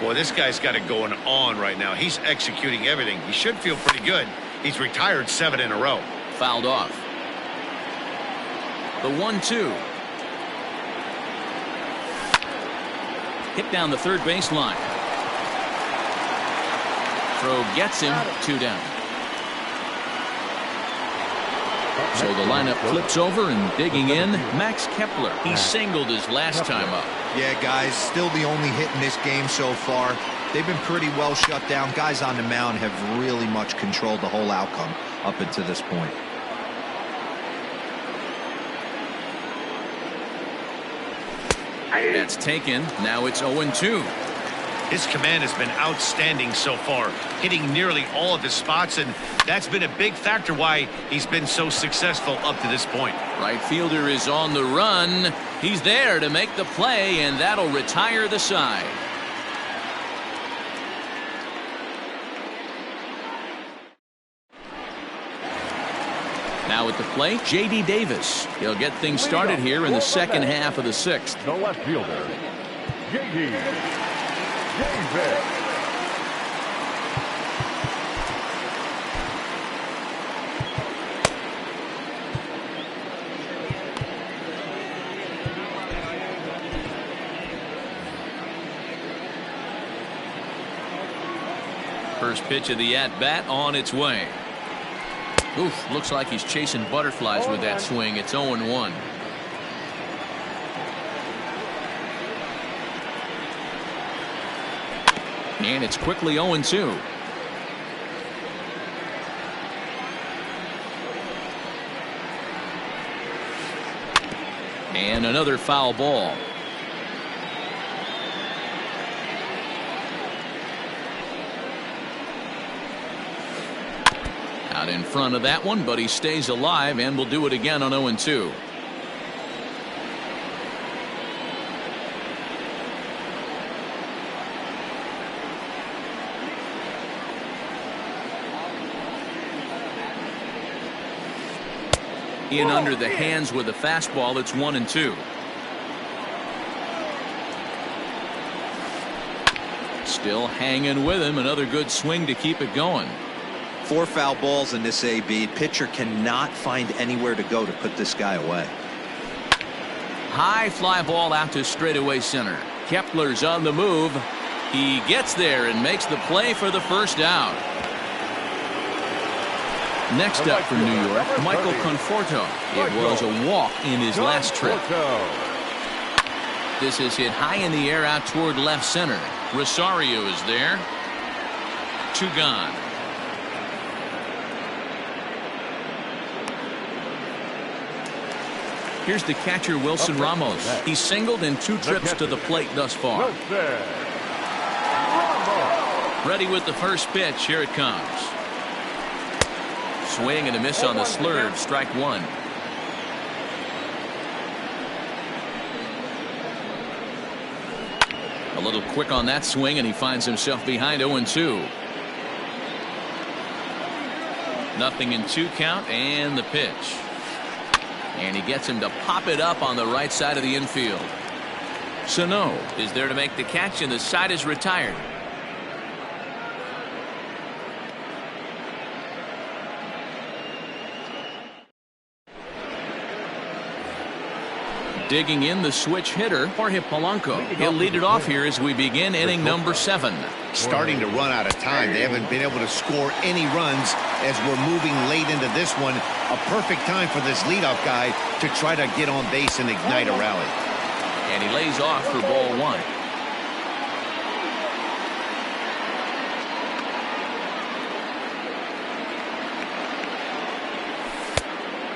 Boy, this guy's got it going on right now. He's executing everything. He should feel pretty good. He's retired 7 in a row. Fouled off. The 1-2. Hit down the third baseline. Throw gets him, 2 down. So the lineup flips over, and digging in, Max Kepler. He singled his last time up. Yeah, guys, still the only hit in this game so far. They've been pretty well shut down. Guys on the mound have really much controlled the whole outcome up until this point. That's taken. Now it's 0-2. His command has been outstanding so far, hitting nearly all of his spots, and that's been a big factor why he's been so successful up to this point. Right fielder is on the run. He's there to make the play, and that'll retire the side. Now at the plate, J.D. Davis. He'll get things started here in the second half of the 6th. The left fielder, J.D. Davis. First pitch of the at-bat on its way. Oof, looks like he's chasing butterflies with that swing. It's 0-1. And it's quickly 0-2. And another foul ball. Out in front of that one, but he stays alive and will do it again on 0-2. In under the hands with a fastball. It's 1-2. Still hanging with him. Another good swing to keep it going. 4 foul balls in this AB. Pitcher cannot find anywhere to go to put this guy away. High fly ball out to straightaway center. Kepler's on the move. He gets there and makes the play for the first out. Next up for New York, Michael Conforto. It was a walk in his last trip. This is hit high in the air out toward left center. Rosario is there. 2 gone. Here's the catcher, Wilson Ramos. He's singled in 2 trips to the plate thus far. Ready with the first pitch. Here it comes. Swing and a miss on the slurve. Strike 1. A little quick on that swing, and he finds himself behind 0-2. Nothing in 2 count, and the pitch. And he gets him to pop it up on the right side of the infield. Sano is there to make the catch, and the side is retired. Digging in, the switch hitter, Jorge Polanco. He'll lead it off here as we begin inning number 7. Starting to run out of time. They haven't been able to score any runs as we're moving late into this one. A perfect time for this leadoff guy to try to get on base and ignite a rally. And he lays off for ball 1.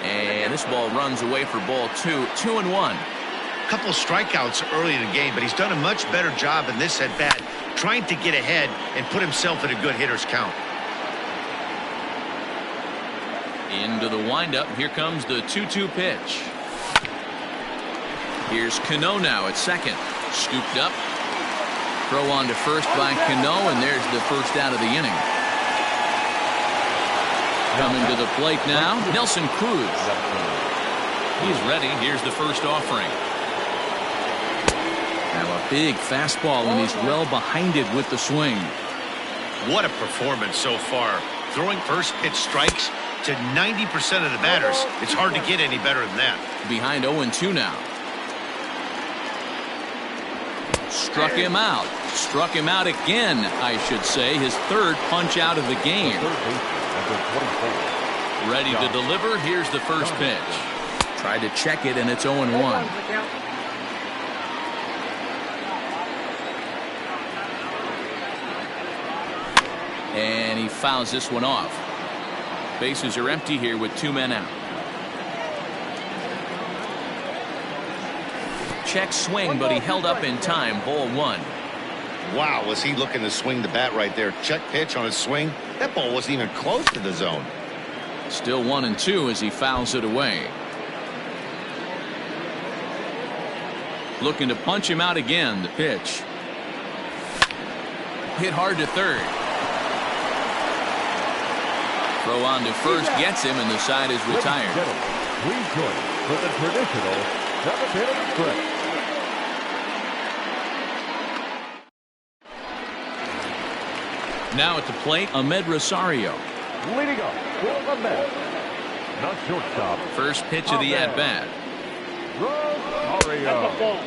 And this ball runs away for ball 2. 2-1. Couple strikeouts early in the game, but he's done a much better job in this at bat, trying to get ahead and put himself in a good hitter's count. Into the windup. Here comes the 2-2 pitch. Here's Cano now at second. Scooped up. Throw on to first by Cano, and there's the first out of the inning. Coming to the plate now, Nelson Cruz. He's ready. Here's the first offering. Now a big fastball, and he's well behind it with the swing. What a performance so far. Throwing first pitch strikes to 90% of the batters. It's hard to get any better than that. Behind 0-2 now. Struck him out. Struck him out again, I should say. His third punch out of the game. Ready to deliver. Here's the first pitch. Tried to check it, and it's 0-1. And he fouls this one off. Bases are empty here with 2 men out. Check swing, but he held up in time. Ball 1. Wow, was he looking to swing the bat right there? Check pitch on his swing. That ball wasn't even close to the zone. Still 1-2 as he fouls it away. Looking to punch him out again. The pitch. Hit hard to third. Throw on to first, gets him, and the side is retired. Please join for the traditional 7th-inning stretch. Now at the plate, Ahmed Rosario. Leading up for the Mets, the shortstop. First pitch of the at-bat. Rosario. That's a ball.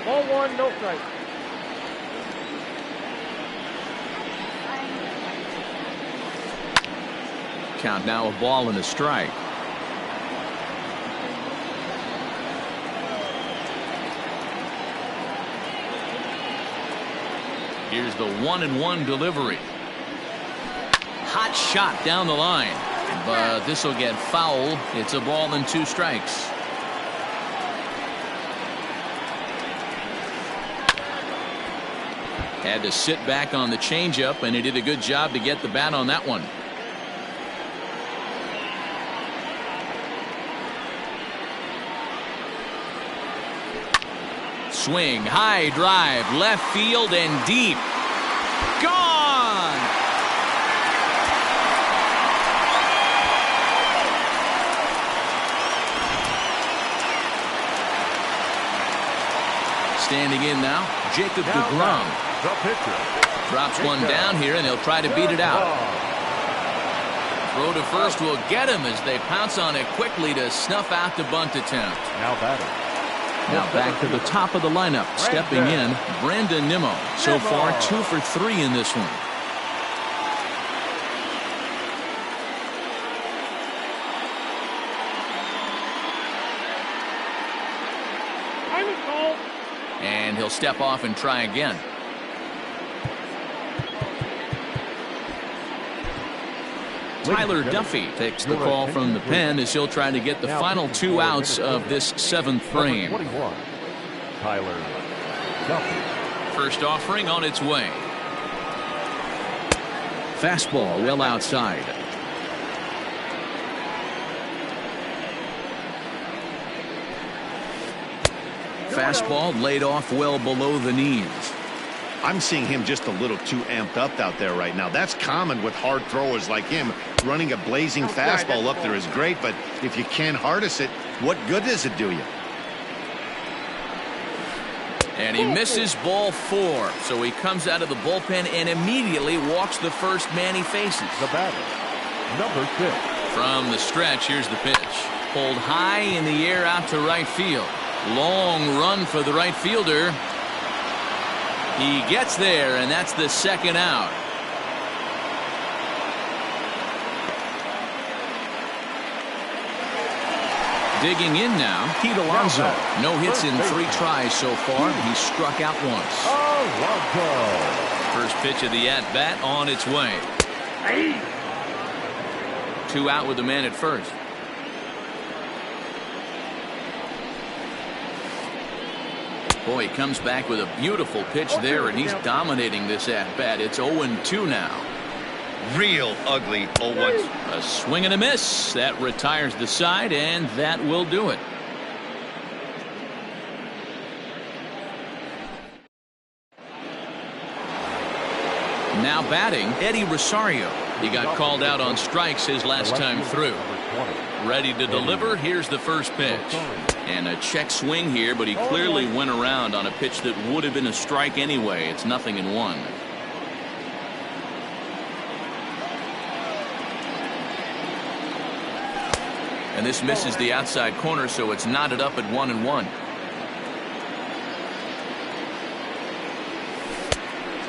Ball 1, no strike. Count now, a ball and a strike. Here's the 1-1 delivery. Hot shot down the line, but this will get foul. It's a ball and 2 strikes. Had to sit back on the changeup, and he did a good job to get the bat on that one. Swing, high drive, left field and deep. Gone! Standing in now, Jacob deGrom. The pitcher. Drops one down here, and he'll try to beat it out. Throw to first will get him as they pounce on it quickly to snuff out the bunt attempt. Now batting. Now back to the top of the lineup. Stepping in, Brandon Nimmo. So far, 2 for 3 in this one. And he'll step off and try again. Tyler Duffy takes the call from the pen as he'll try to get the final 2 outs of this 7th frame. Tyler Duffy. First offering on its way. Fastball well outside. Fastball laid off well below the knees. I'm seeing him just a little too amped up out there right now. That's common with hard throwers like him. Running a blazing fastball up there is great, but if you can't harness it, what good does it do you? And he misses ball 4. So he comes out of the bullpen and immediately walks the first man he faces. The batter, number 6. From the stretch, here's the pitch. Pulled high in the air out to right field. Long run for the right fielder. He gets there, and that's the 2nd out. Digging in now, Pete Alonso. No hits in 3 tries so far. He struck out once. Alonso. First pitch of the at-bat on its way. 2 out with the man at first. Boy, he comes back with a beautiful pitch there, and he's dominating this at-bat. It's 0-2 now. Real ugly 0-1. A swing and a miss. That retires the side, and that will do it. Now batting, Eddie Rosario. He got called out on strikes his last time through. Ready to deliver. Here's the first pitch. And a check swing here, but he clearly went around on a pitch that would have been a strike anyway. It's 0-1. And this misses the outside corner, so it's knotted up at 1-1.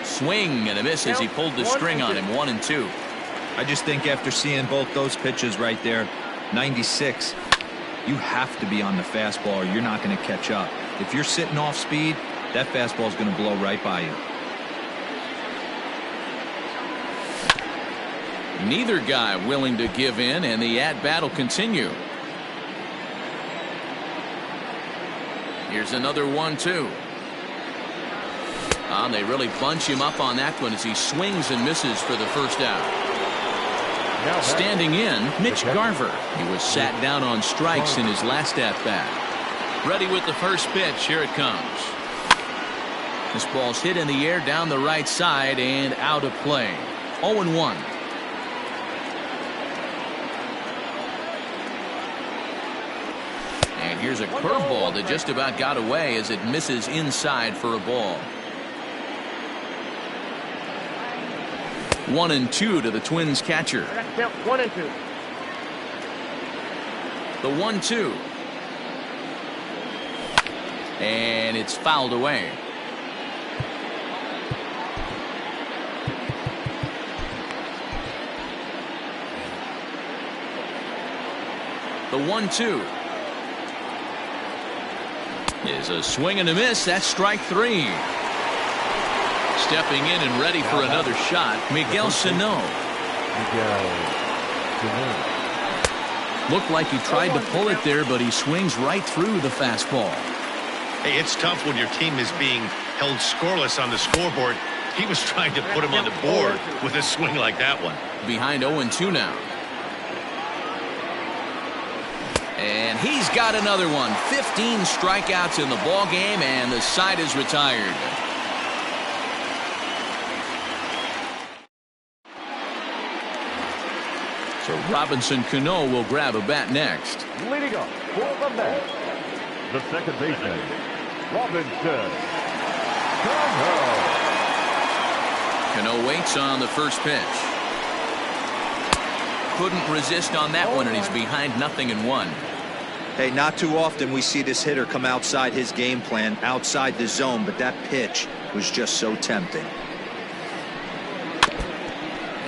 Swing and a miss as he pulled the string on him. 1-2. I just think after seeing both those pitches right there, 96, you have to be on the fastball or you're not going to catch up. If you're sitting off speed, that fastball is going to blow right by you. Neither guy willing to give in, and the at-bat will continue. Here's another 1-2. They really bunch him up on that one as he swings and misses for the first out. Standing in, Mitch Garver. He was sat down on strikes in his last at-bat. Ready with the first pitch. Here it comes. This ball's hit in the air down the right side and out of play. 0-1. And here's a curveball that just about got away as it misses inside for a ball. 1-2 to the Twins catcher. 1-2. The 1-2. And it's fouled away. The 1-2 is a swing and a miss. That's strike 3. Stepping in and ready for another shot, Miguel Sano. Looked like he tried to pull it there, but he swings right through the fastball. Hey, it's tough when your team is being held scoreless on the scoreboard. He was trying to put him on the board with a swing like that one. Behind 0-2 now. And he's got another one. 15 strikeouts in the ball game, and the side is retired. So Robinson Cano will grab a bat next. Leading up for the net, the second baseman, Robinson Cano. Cano waits on the first pitch. Couldn't resist on that one, and he's behind 0-1. Hey, not too often we see this hitter come outside his game plan, outside the zone, but that pitch was just so tempting.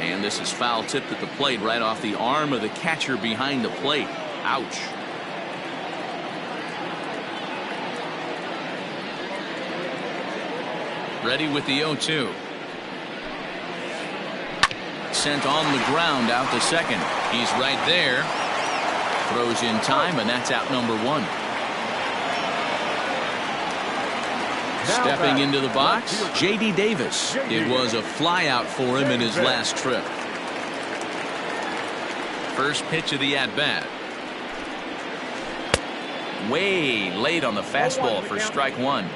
And this is foul tipped at the plate right off the arm of the catcher behind the plate. Ouch. Ready with the 0-2. Sent on the ground out to second. He's right there. Throws in time, and that's out number 1. Stepping into the box, J.D. Davis. It was a flyout for him in his last trip. First pitch of the at-bat. Way late on the fastball for strike 1.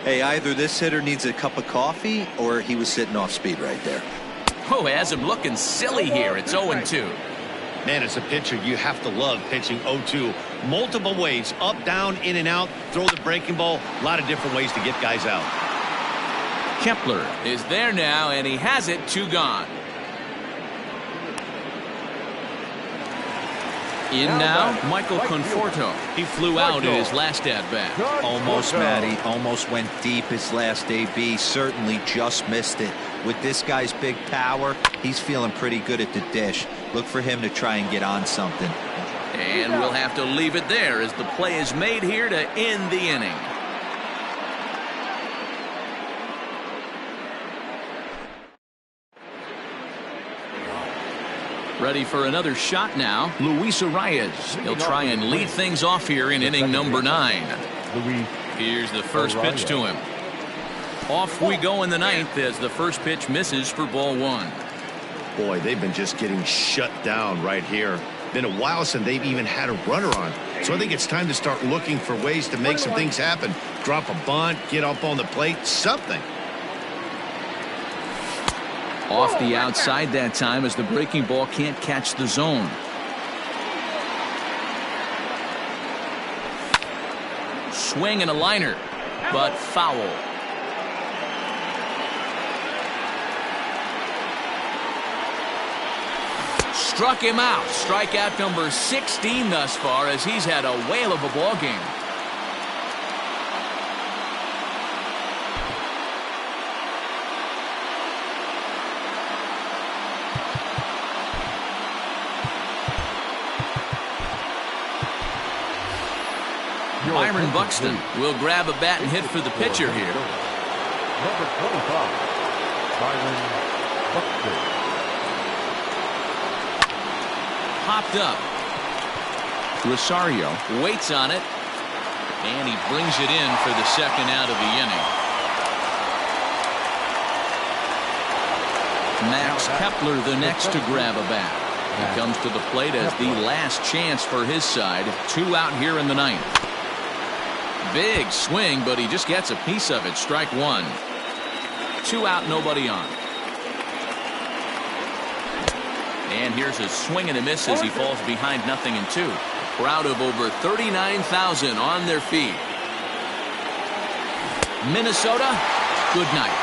Hey, either this hitter needs a cup of coffee or he was sitting off speed right there. Oh, has him looking silly here. It's 0-2. Man, as a pitcher, you have to love pitching 0-2. Multiple ways, up, down, in and out, throw the breaking ball. A lot of different ways to get guys out. Kepler is there now, and he has it. 2 gone. In now, Michael Conforto. He flew out in his last at-bat. Almost, Matty. Almost went deep his last AB. Certainly just missed it. With this guy's big power, he's feeling pretty good at the dish. Look for him to try and get on something. And we'll have to leave it there as the play is made here to end the inning. Ready for another shot now, Luis Arias. He'll try and lead things off here in inning number 9. Here's the first pitch to him. Off we go in the 9th as the first pitch misses for ball 1. Boy, they've been just getting shut down right here. Been a while since they've even had a runner on. So I think it's time to start looking for ways to make some things happen. Drop a bunt, get up on the plate, something. Off the outside that time as the breaking ball can't catch the zone. Swing and a liner, but foul. Struck him out. Strikeout number 16 thus far as he's had a whale of a ball game. Byron Buxton will grab a bat and hit for the pitcher here. Number 25, Byron Buxton. Popped up. Rosario waits on it, and he brings it in for the second out of the inning. Max Kepler the next to grab a bat. He comes to the plate as the last chance for his side. 2 out here in the ninth. Big swing, but he just gets a piece of it. Strike 1. 2 out, nobody on. And here's a swing and a miss as he falls behind 0-2. Crowd of over 39,000 on their feet. Minnesota, good night.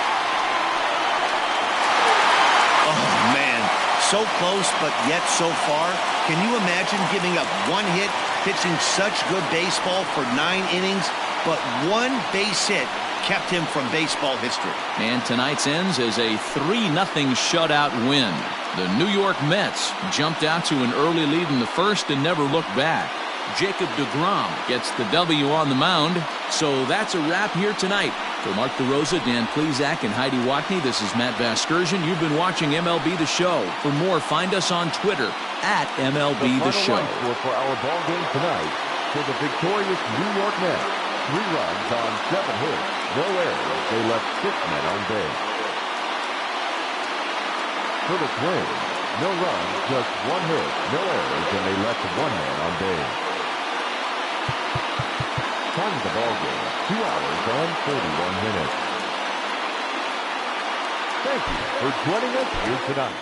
Oh, man. So close, but yet so far. Can you imagine giving up 1 hit, pitching such good baseball for 9 innings, but 1 base hit kept him from baseball history? And tonight's ends as a 3-0 shutout win. The New York Mets jumped out to an early lead in the first and never looked back. Jacob deGrom gets the W on the mound. So that's a wrap here tonight. For Mark DeRosa, Dan Plesac, and Heidi Watney, this is Matt Vasgersian. You've been watching MLB The Show. For more, find us on Twitter at MLB The Show. For our ball game tonight, for the victorious New York Mets, 3 runs on 7 hits, no errors. They left 6 men on base. For the Twins, no runs, just 1 hit, no errors, and they left 1 man on base. Time of the ball game, 2 hours and 41 minutes. Thank you for joining us here tonight.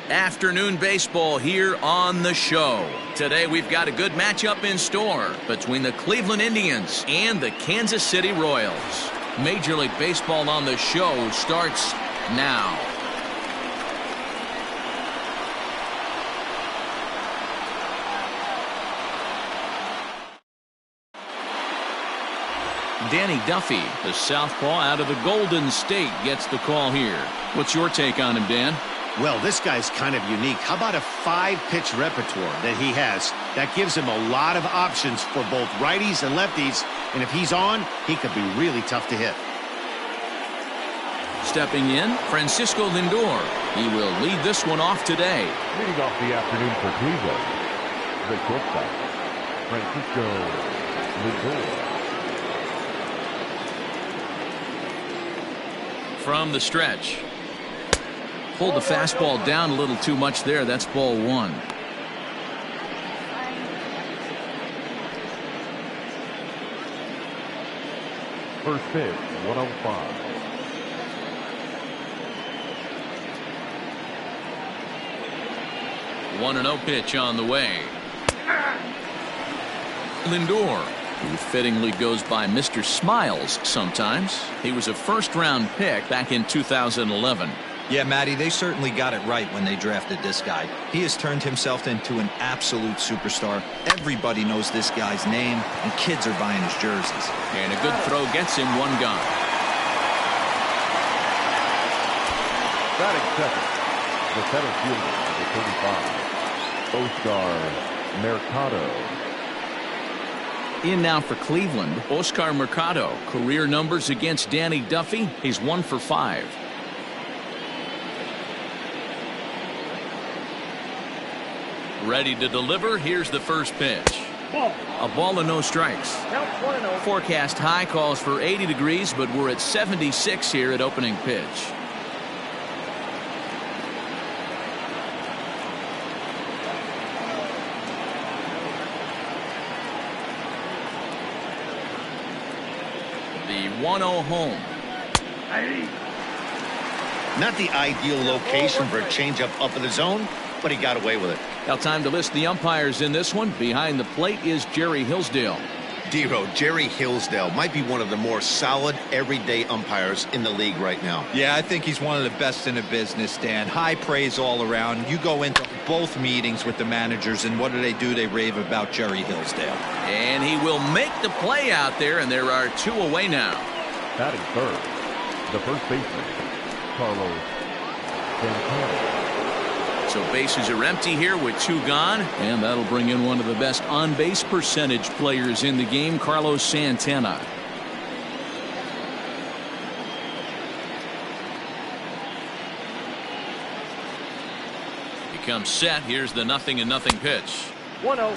Afternoon baseball here on the show. Today we've got a good matchup in store between the Cleveland Indians and the Kansas City Royals. Major League Baseball on the show starts now. Danny Duffy, the southpaw out of the Golden State, gets the call here. What's your take on him, Dan? Well, this guy's kind of unique. How about a 5-pitch repertoire that he has? That gives him a lot of options for both righties and lefties. And if he's on, he could be really tough to hit. Stepping in, Francisco Lindor. He will lead this one off today. Leading off the afternoon for Cleveland, the shortstop, Francisco Lindor. From the stretch. Pulled the fastball down a little too much there. That's ball one. First pitch, 105. One and 0 pitch on the way. Lindor, who fittingly goes by Mr. Smiles sometimes. He was a first-round pick back in 2011. Yeah, Matty, they certainly got it right when they drafted this guy. He has turned himself into an absolute superstar. Everybody knows this guy's name, and kids are buying his jerseys. And a good throw gets him one gone. Batting second, the center fielder, the 35, Oscar Mercado. In now for Cleveland, Oscar Mercado. Career numbers against Danny Duffy. He's 1 for 5. Ready to deliver. Here's the first pitch. A ball and no strikes. Forecast high calls for 80 degrees, but we're at 76 here at opening pitch. The 1-0 home. Not the ideal location for a changeup up in the zone, but he got away with it. Now time to list the umpires in this one. Behind the plate is Jerry Hillsdale. Dero, Jerry Hillsdale might be one of the more solid everyday umpires in the league right now. Yeah, I think he's one of the best in the business, Dan. High praise all around. You go into both meetings with the managers, and what do? They rave about Jerry Hillsdale. And he will make the play out there, and there are 2 away now. Batting third, the first baseman, Carlos Santana. So bases are empty here with 2 gone, and that'll bring in one of the best on-base percentage players in the game, Carlos Santana. He comes set. Here's the 0-0 pitch. 1-0.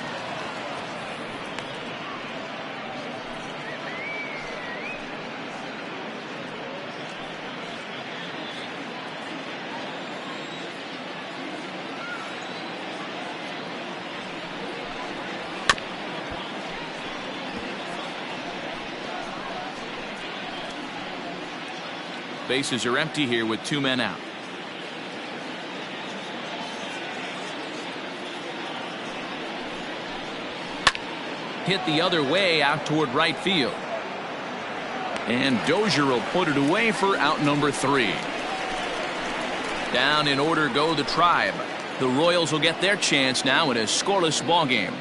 Bases are empty here with 2 men out. Hit the other way out toward right field. And Dozier will put it away for out number 3. Down in order go the Tribe. The Royals will get their chance now in a scoreless ball game.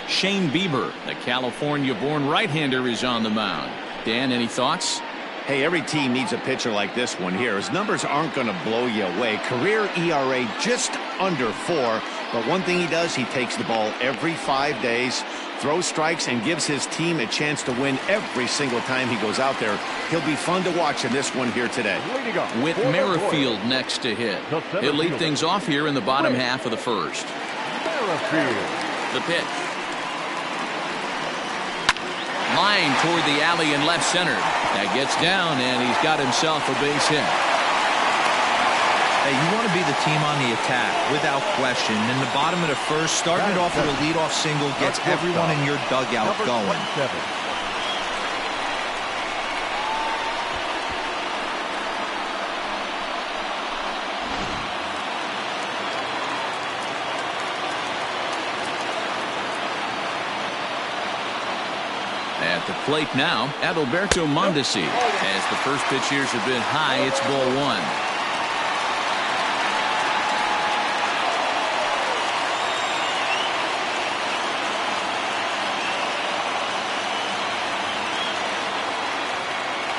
Shane Bieber, the California-born right-hander, is on the mound. Dan, any thoughts? Hey, every team needs a pitcher like this one here. His numbers aren't going to blow you away. Career ERA just under 4. But one thing he does, he takes the ball every 5 days, throws strikes, and gives his team a chance to win every single time he goes out there. He'll be fun to watch in this one here today. With Merrifield next to hit. He'll lead things off here in the bottom half of the first. The pitch. Line toward the alley in left center. That gets down, and he's got himself a base hit. Hey, you want to be the team on the attack, without question. In the bottom of the first, starting it off with a leadoff single gets everyone in your dugout going. At the plate now, Adalberto Mondesi. As the first pitch here's a bit high, it's ball one.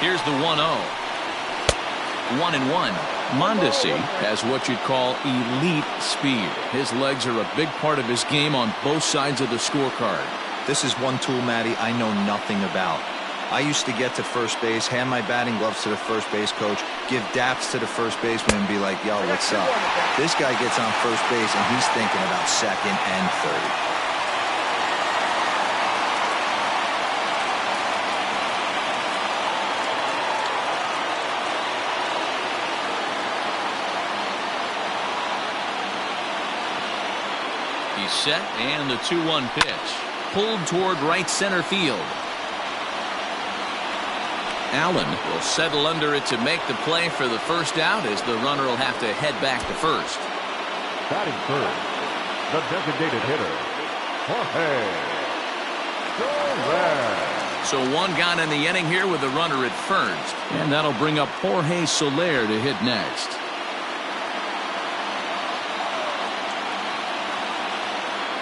Here's the 1-0. 1-1. Mondesi has what you'd call elite speed. His legs are a big part of his game on both sides of the scorecard. This is one tool, Matty, I know nothing about. I used to get to first base, hand my batting gloves to the first base coach, give daps to the first baseman and be like, yo, what's up? This guy gets on first base and he's thinking about second and third. He's set, and the 2-1 pitch. Pulled toward right center field. Allen will settle under it to make the play for the first out, as the runner will have to head back to first. Batting first, the designated hitter, Jorge Soler. So one gone in the inning here with the runner at first, and that'll bring up Jorge Soler to hit next.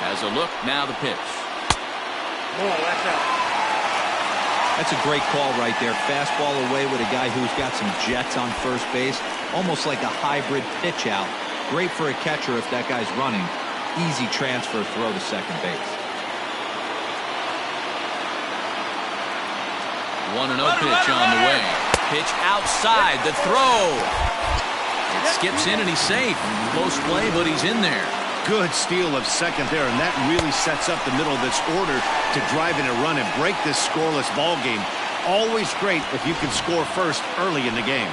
As a look, now the pitch. That's a great call right there. Fastball away with a guy who's got some jets on first base. Almost like a hybrid pitch out. Great for a catcher if that guy's running. Easy transfer throw to second base. 1-0 pitch on the way. Pitch outside, the throw. It skips in and he's safe. Close play, but he's in there. Good steal of second there, and that really sets up the middle of this order to drive in a run and break this scoreless ball game. Always great if you can score first early in the game.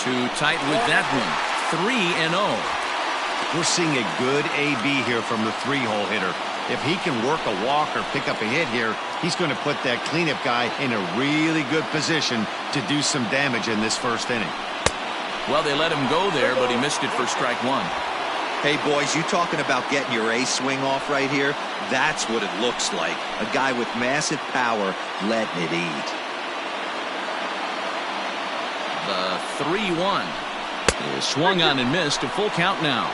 Too tight with that one. 3-0. We're seeing a good AB here from the three-hole hitter. If he can work a walk or pick up a hit here, he's going to put that cleanup guy in a really good position to do some damage in this first inning. Well, they let him go there, but he missed it for strike one. Hey, boys, you talking about getting your ace swing off right here? That's what it looks like. A guy with massive power letting it eat. The 3-1 is swung on and missed. A full count now.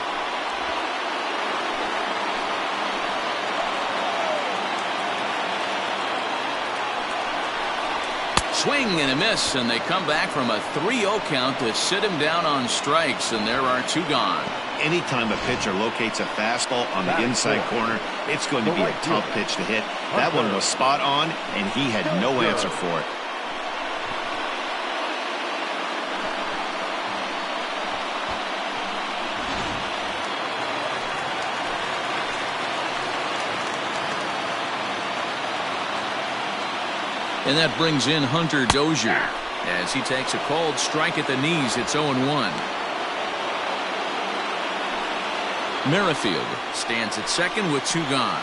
Swing and a miss, and they come back from a 3-0 count to sit him down on strikes, and there are two gone. Anytime a pitcher locates a fastball on the inside corner, it's going to be a tough pitch to hit. That one was spot on, and he had no answer for it. And that brings in Hunter Dozier as he takes a called strike at the knees. It's 0-1. Merrifield stands at second with two gone.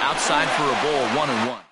Outside for a ball, 1-1.